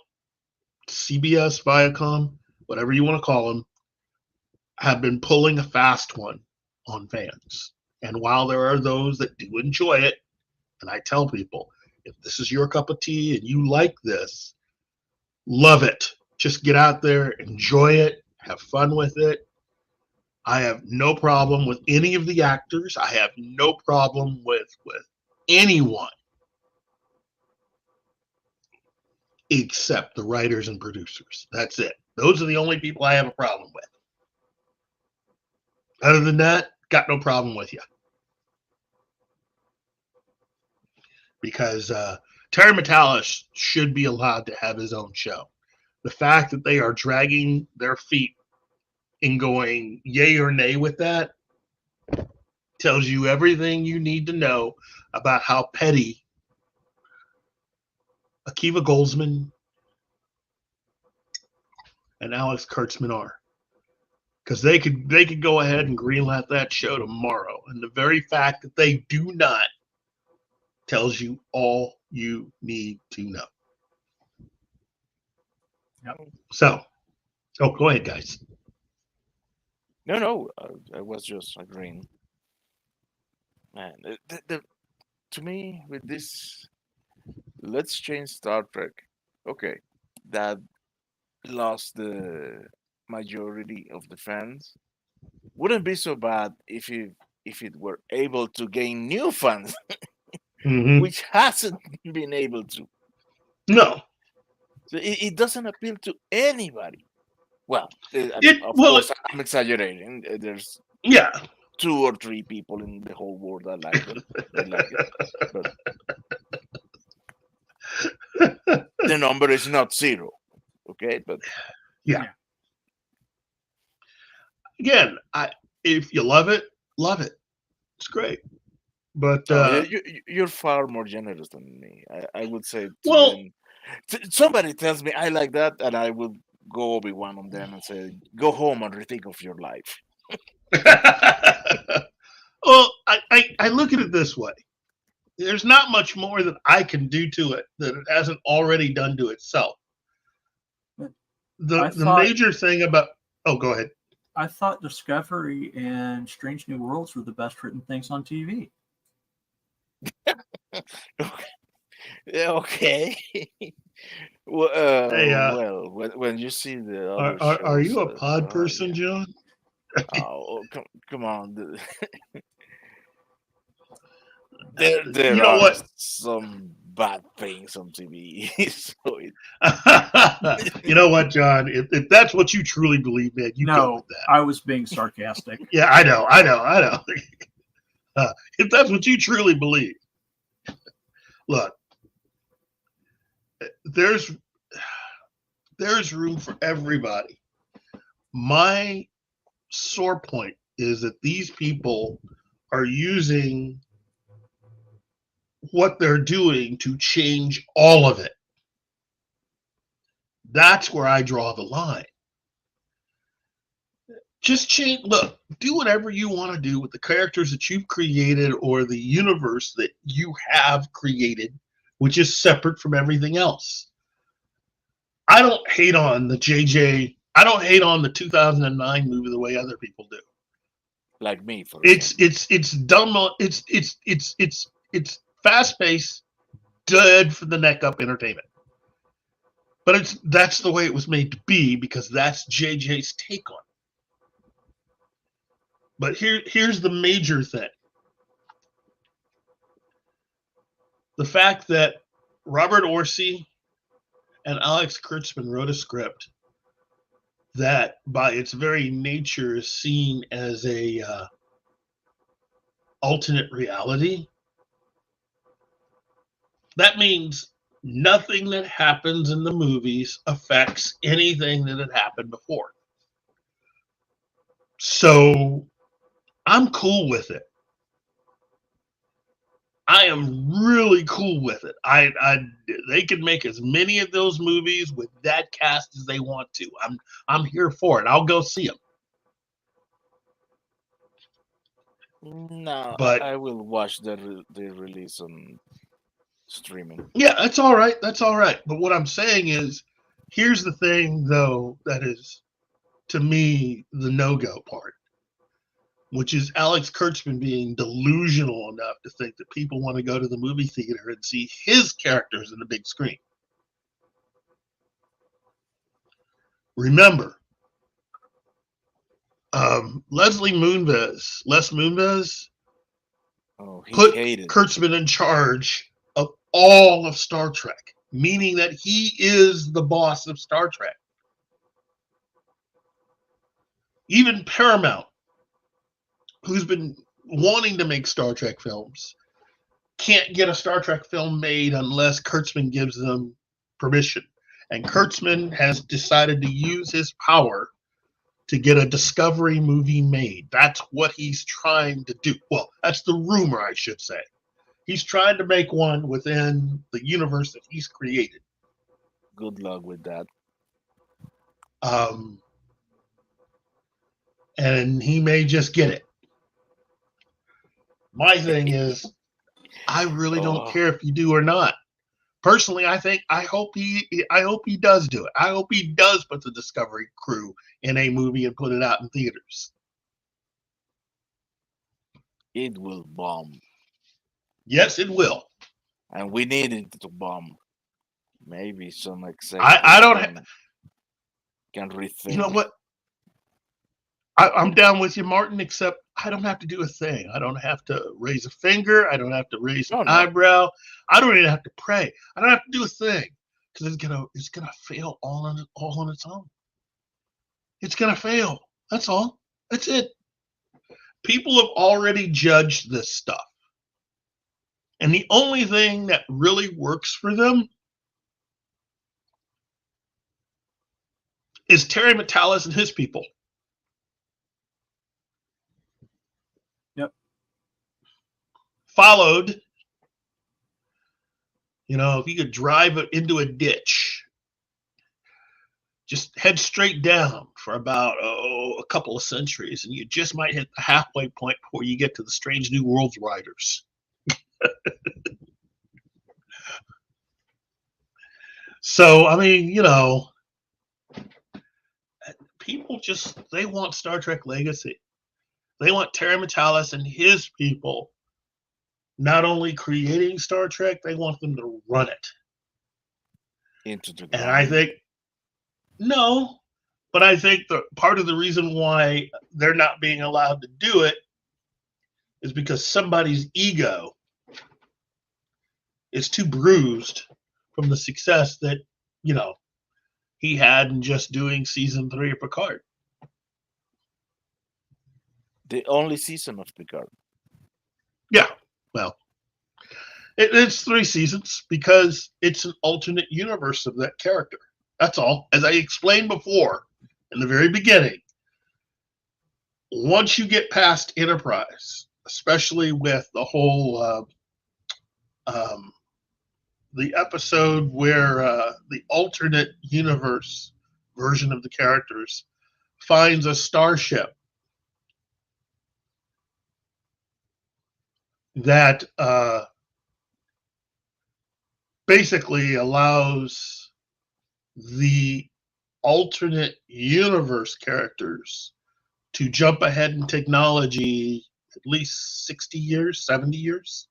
CBS, Viacom, whatever you want to call them, have been pulling a fast one on fans. And while there are those that do enjoy it, and I tell people, if this is your cup of tea and you like this, love it. Just get out there, enjoy it, have fun with it. I have no problem with any of the actors. I have no problem with anyone except the writers and producers. That's it. Those are the only people I have a problem with. Other than that, got no problem with you. Because Terry Matalas should be allowed to have his own show. The fact that they are dragging their feet and going yay or nay with that tells you everything you need to know about how petty Akiva Goldsman and Alex Kurtzman are. Because they could go ahead and greenlight that show tomorrow. And the very fact that they do not tells you all you need to know. Yep. So, go ahead, guys. No, I was just agreeing. Man, to me, with this, let's change Star Trek. Okay, that lost the majority of the fans. Wouldn't be so bad if it were able to gain new fans, which hasn't been able to. No. So it doesn't appeal to anybody. Well, of course, I'm exaggerating. There's 2 or 3 people in the whole world that like it. But the number is not 0. Okay, but yeah. Again, if you love it, it's great. But you're far more generous than me. I would say. Somebody tells me I like that, and I will go Obi-Wan on them and say, "Go home and rethink of your life." Well, I look at it this way. There's not much more that I can do to it that it hasn't already done to itself. The major thing about... Oh, go ahead. I thought Discovery and Strange New Worlds were the best written things on TV. Okay. Well, when you see the other are you a shows, pod person, John? Oh, come on. There you know are what? some bad things on TV. So you know what, John? If that's what you truly believe, man, you go with that. I was being sarcastic. Yeah, I know. If that's what you truly believe, look, there's room for everybody. My sore point is that these people are using what they're doing to change all of it. That's where I draw the line. Just change, look, do whatever you want to do with the characters that you've created or the universe that you have created, which is separate from everything else. I don't hate on the I don't hate on the 2009 movie the way other people do. Like me, for It's dumb. It's fast paced, dead for the neck up entertainment. But that's the way it was made to be because that's JJ's take on it. But here's the major thing. The fact that Robert Orci and Alex Kurtzman wrote a script that by its very nature is seen as a alternate reality. That means nothing that happens in the movies affects anything that had happened before. So I'm cool with it. I am really cool with it. They can make as many of those movies with that cast as they want to. I'm here for it. I'll go see them. No, But I will watch the release on streaming. yeah, that's all right. That's all right. But what I'm saying is, here's the thing, though, that is, to me, the no-go part, which is Alex Kurtzman being delusional enough to think that people want to go to the movie theater and see his characters in the big screen. Remember, Les Moonves He put hated Kurtzman in charge of all of Star Trek, meaning that he is the boss of Star Trek. Even Paramount, who's been wanting to make Star Trek films, can't get a Star Trek film made unless Kurtzman gives them permission. And Kurtzman has decided to use his power to get a Discovery movie made. That's what he's trying to do. Well, that's the rumor, I should say. He's trying to make one within the universe that he's created. Good luck with that. And he may just get it. My thing is, I really don't care if you do or not. Personally, I hope he does do it. I hope he does put the Discovery crew in a movie and put it out in theaters. It will bomb. Yes, it will. And we need it to bomb. Maybe some I don't can rethink. You know what? I'm down with you, Martin, except I don't have to do a thing. I don't have to raise a finger. I don't have to raise an eyebrow. I don't even have to pray. I don't have to do a thing because it's gonna fail all on its own. It's gonna fail. That's all. That's it. People have already judged this stuff, and the only thing that really works for them is Terry Matalas and his people. Followed, if you could drive it into a ditch, just head straight down for about a couple of centuries, and you just might hit the halfway point before you get to the Strange New Worlds riders. So, I mean, people they want Star Trek Legacy. They want Terry Matalas and his people not only creating Star Trek, they want them to run it. Into the and I think, no, but I think the part of the reason why they're not being allowed to do it is because somebody's ego is too bruised from the success that, he had in just doing season 3 of Picard. The only season of Picard. Yeah. Well, it's 3 seasons because it's an alternate universe of that character. That's all. As I explained before in the very beginning, once you get past Enterprise, especially with the whole the episode where the alternate universe version of the characters finds a starship that basically allows the alternate universe characters to jump ahead in technology at least 60 years, 70 years.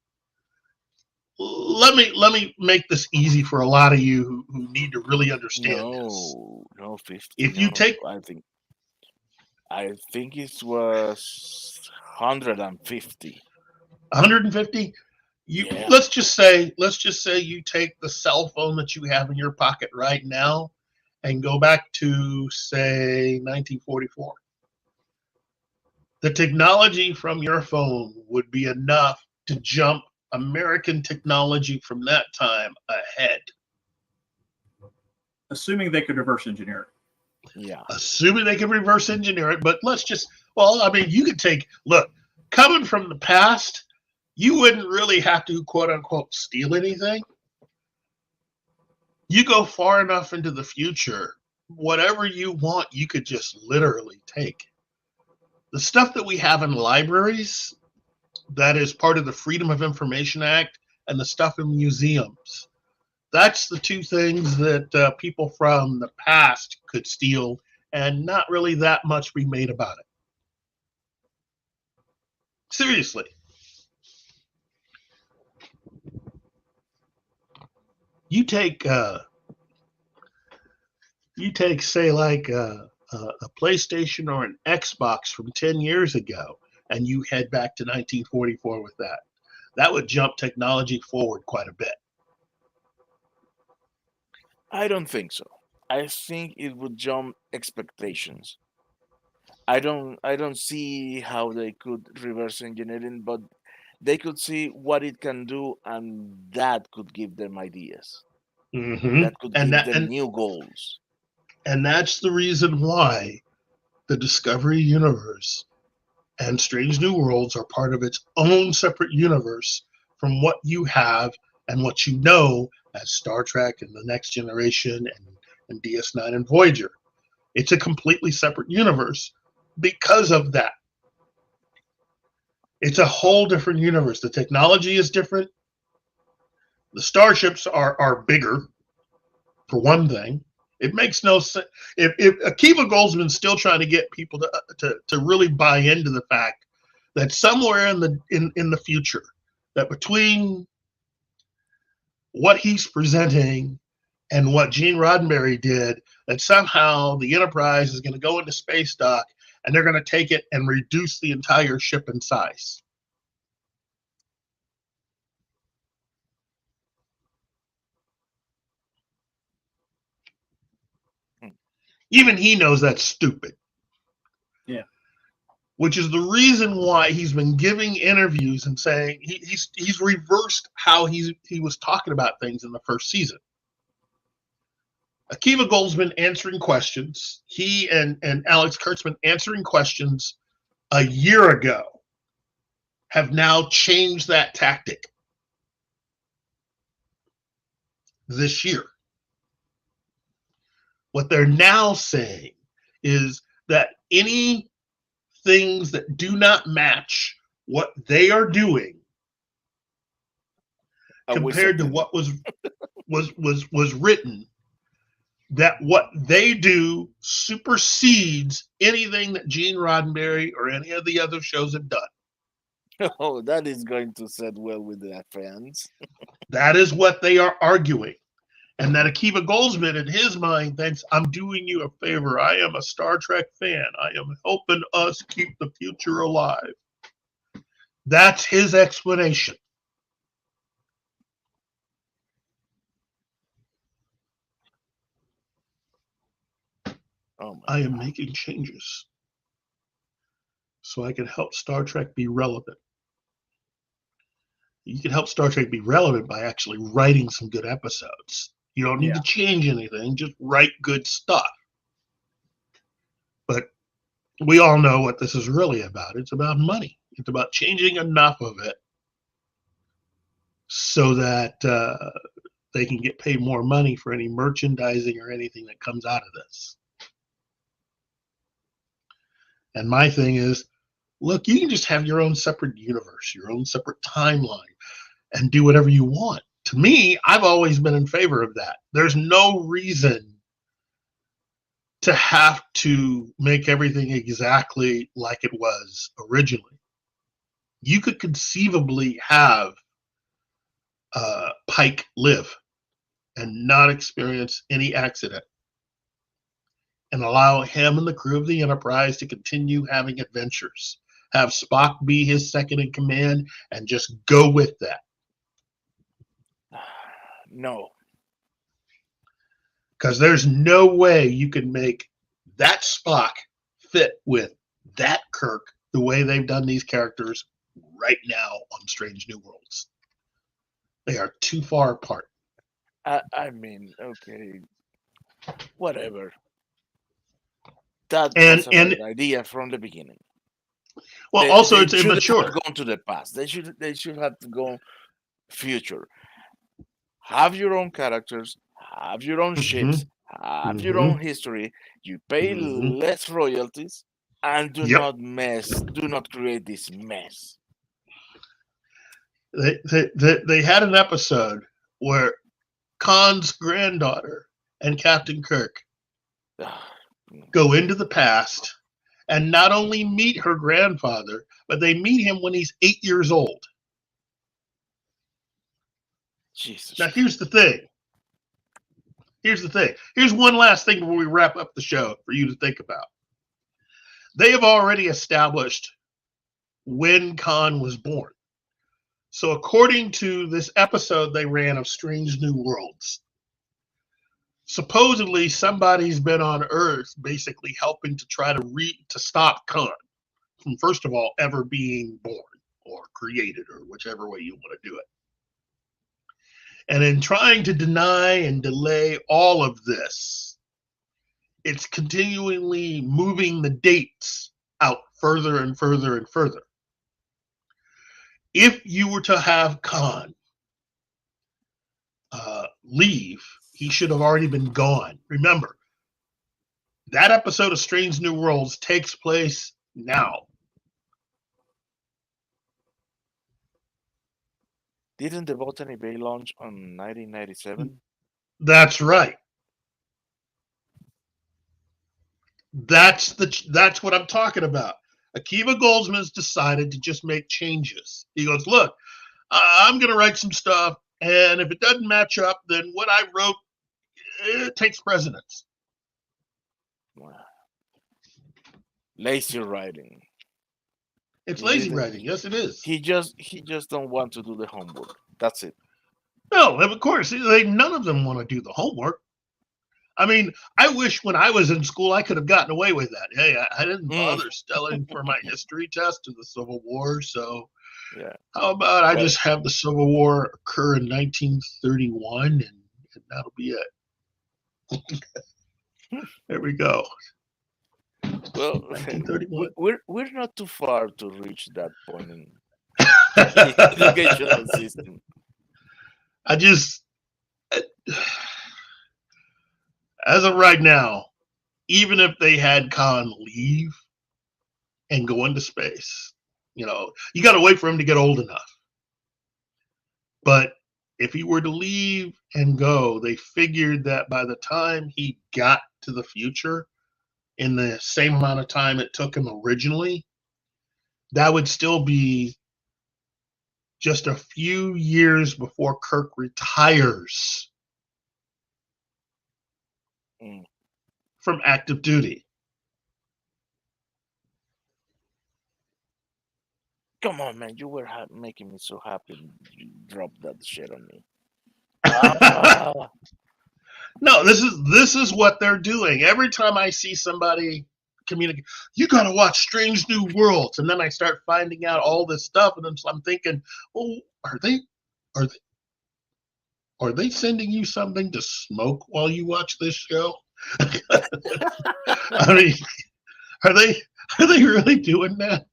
Let me make this easy for a lot of you who need to really understand this. No, 50. If you No, take I think it was 150. 150, Yeah. let's just say you take the cell phone that you have in your pocket right now and go back to, say, 1944. The technology from your phone would be enough to jump American technology from that time ahead. Assuming they could reverse engineer it. Yeah. Assuming they could reverse engineer it, but let's just, well, I mean, you could take, look, coming from the past, you wouldn't really have to, quote unquote, steal anything. You go far enough into the future, whatever you want, you could just literally take. The stuff that we have in libraries, that is part of the Freedom of Information Act, and the stuff in museums, that's the two things that people from the past could steal and not really that much be made about it. Seriously. You take, say, like a PlayStation or an Xbox from 10 years ago, and you head back to 1944 with that. That would jump technology forward quite a bit. I don't think so. I think it would jump expectations. I don't see how they could reverse engineering, but they could see what it can do, and that could give them ideas. Mm-hmm. That could give them new goals. And that's the reason why the Discovery universe and Strange New Worlds are part of its own separate universe from what you have and what you know as Star Trek and The Next Generation and DS9 and Voyager. It's a completely separate universe because of that. It's a whole different universe. The technology is different. The starships are bigger, for one thing. It makes no sense. If Akiva Goldsman's still trying to get people to really buy into the fact that somewhere in the future, that between what he's presenting and what Gene Roddenberry did, that somehow the Enterprise is going to go into space dock and they're going to take it and reduce the entire ship in size. Even he knows that's stupid. Yeah. Which is the reason why he's been giving interviews and saying he's reversed how he was talking about things in the first season. Akiva Goldsman answering questions, he and Alex Kurtzman answering questions a year ago have now changed that tactic this year. What they're now saying is that any things that do not match what they are doing compared to what was written, that what they do supersedes anything that Gene Roddenberry or any of the other shows have done. Oh, that is going to set well with their fans. That is what they are arguing. And that Akiva Goldsman, in his mind, thinks, I'm doing you a favor. I am a Star Trek fan. I am helping us keep the future alive. That's his explanation. Oh I am making changes so I can help Star Trek be relevant. You can help Star Trek be relevant by actually writing some good episodes. You don't need to change anything, just write good stuff. But we all know what this is really about. It's about money. It's about changing enough of it so that they can get paid more money for any merchandising or anything that comes out of this. And my thing is, look, you can just have your own separate universe, your own separate timeline, and do whatever you want. To me, I've always been in favor of that. There's no reason to have to make everything exactly like it was originally. You could conceivably have Pike live and not experience any accident, and allow him and the crew of the Enterprise to continue having adventures. Have Spock be his second in command and just go with that. No. Because there's no way you can make that Spock fit with that Kirk the way they've done these characters right now on Strange New Worlds. They are too far apart. I mean, okay, whatever. That And- was a and- bad idea from the beginning. Well, also it's should have immature. gone to the past. They should have to go future. Have your own characters. Have your own ships. Have your own history. You pay less royalties, and do Yep. not create this mess. They had an episode where Khan's granddaughter and Captain Kirk go into the past and not only meet her grandfather, but they meet him when he's 8 years old. Jesus. Now, here's the thing. Here's one last thing before we wrap up the show for you to think about. They have already established when Khan was born. So according to this episode they ran of Strange New Worlds, supposedly somebody's been on Earth basically helping to try to stop Khan from, first of all, ever being born or created, or whichever way you want to do it. And in trying to deny and delay all of this, it's continually moving the dates out further and further and further. If you were to have Khan leave, he should have already been gone. Remember, that episode of Strange New Worlds takes place now. Didn't the Botany Bay launch on 1997? That's right. That's what I'm talking about. Akiva Goldsman's decided to just make changes. He goes, look, I'm going to write some stuff, and if it doesn't match up, then what I wrote, it takes precedence. Wow. Lazy writing. It's He lazy didn't- writing. Yes, it is. He just don't want to do the homework. That's it. No, of course, none of them want to do the homework. I mean, I wish when I was in school I could have gotten away with that. Hey, I didn't bother studying for my history test of the Civil War, so Yeah. how about I just have the Civil War occur in 1931 and that'll be it. There we go. Well, 1931. we're not too far to reach that point in the educational system. I just, as of right now, even if they had Khan leave and go into space, you got to wait for him to get old enough. But if he were to leave and go, they figured that by the time he got to the future, in the same amount of time it took him originally, that would still be just a few years before Kirk retires from active duty. Come on, man! You were making me so happy. You dropped that shit on me. No, this is what they're doing. Every time I see somebody communicate, you got to watch Strange New Worlds, and then I start finding out all this stuff, and I'm thinking, well, are they sending you something to smoke while you watch this show? I mean, Are they really doing that?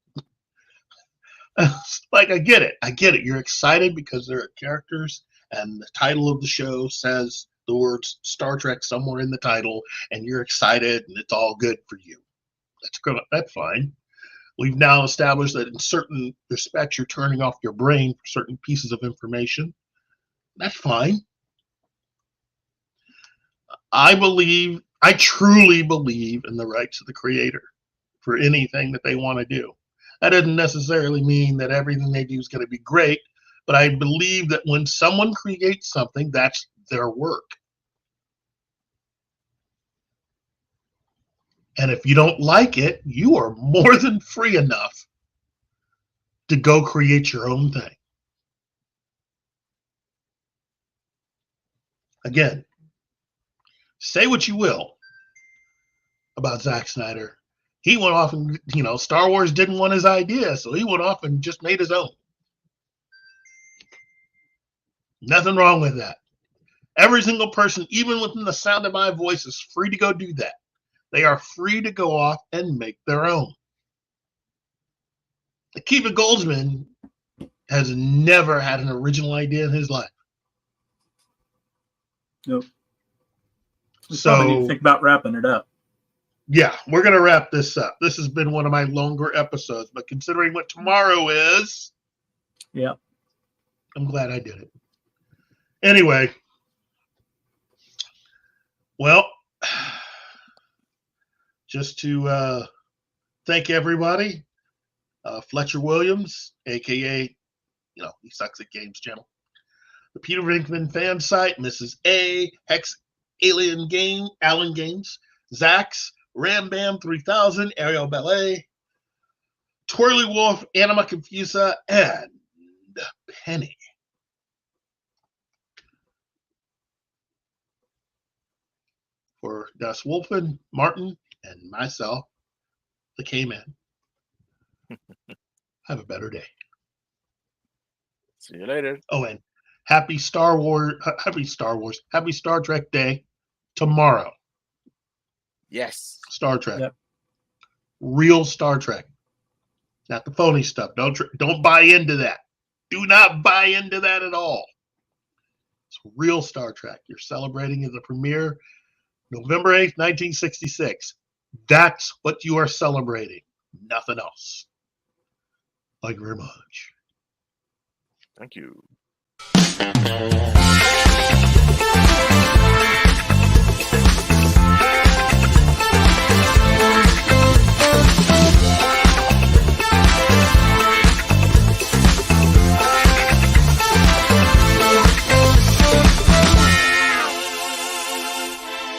Like, I get it. You're excited because there are characters, and the title of the show says the words Star Trek somewhere in the title, and you're excited, and it's all good for you. That's fine. We've now established that in certain respects, you're turning off your brain for certain pieces of information. That's fine. I truly believe in the rights of the creator for anything that they want to do. That doesn't necessarily mean that everything they do is going to be great, but I believe that when someone creates something, that's their work. And if you don't like it, you are more than free enough to go create your own thing. Again, say what you will about Zack Snyder. He went off and, Star Wars didn't want his idea, so he went off and just made his own. Nothing wrong with that. Every single person, even within the sound of my voice, is free to go do that. They are free to go off and make their own. Akiva Goldsman has never had an original idea in his life. Nope. We So probably need to think about wrapping it up. Yeah, we're going to wrap this up. This has been one of my longer episodes, but considering what tomorrow is, yeah, I'm glad I did it. Anyway, well, just to thank everybody, Fletcher Williams, a.k.a., he sucks at games channel, the Peter Venkman fan site, Mrs. A, Hex Alien Game, Allen Games, Zax, Ram Bam 3000, Ariel Ballet, Twirly Wolf, Anima Confusa, and Penny. For Gus Wolfen, Martin, and myself, the K-Man. Have a better day. See you later. Oh, and happy Star Trek Day tomorrow. Yes. Star Trek. Yep. Real Star Trek. Not the phony stuff. Don't buy into that. Do not buy into that at all. It's real Star Trek. You're celebrating the premiere November 8th, 1966. That's what you are celebrating. Nothing else. Thank you very much. Thank you.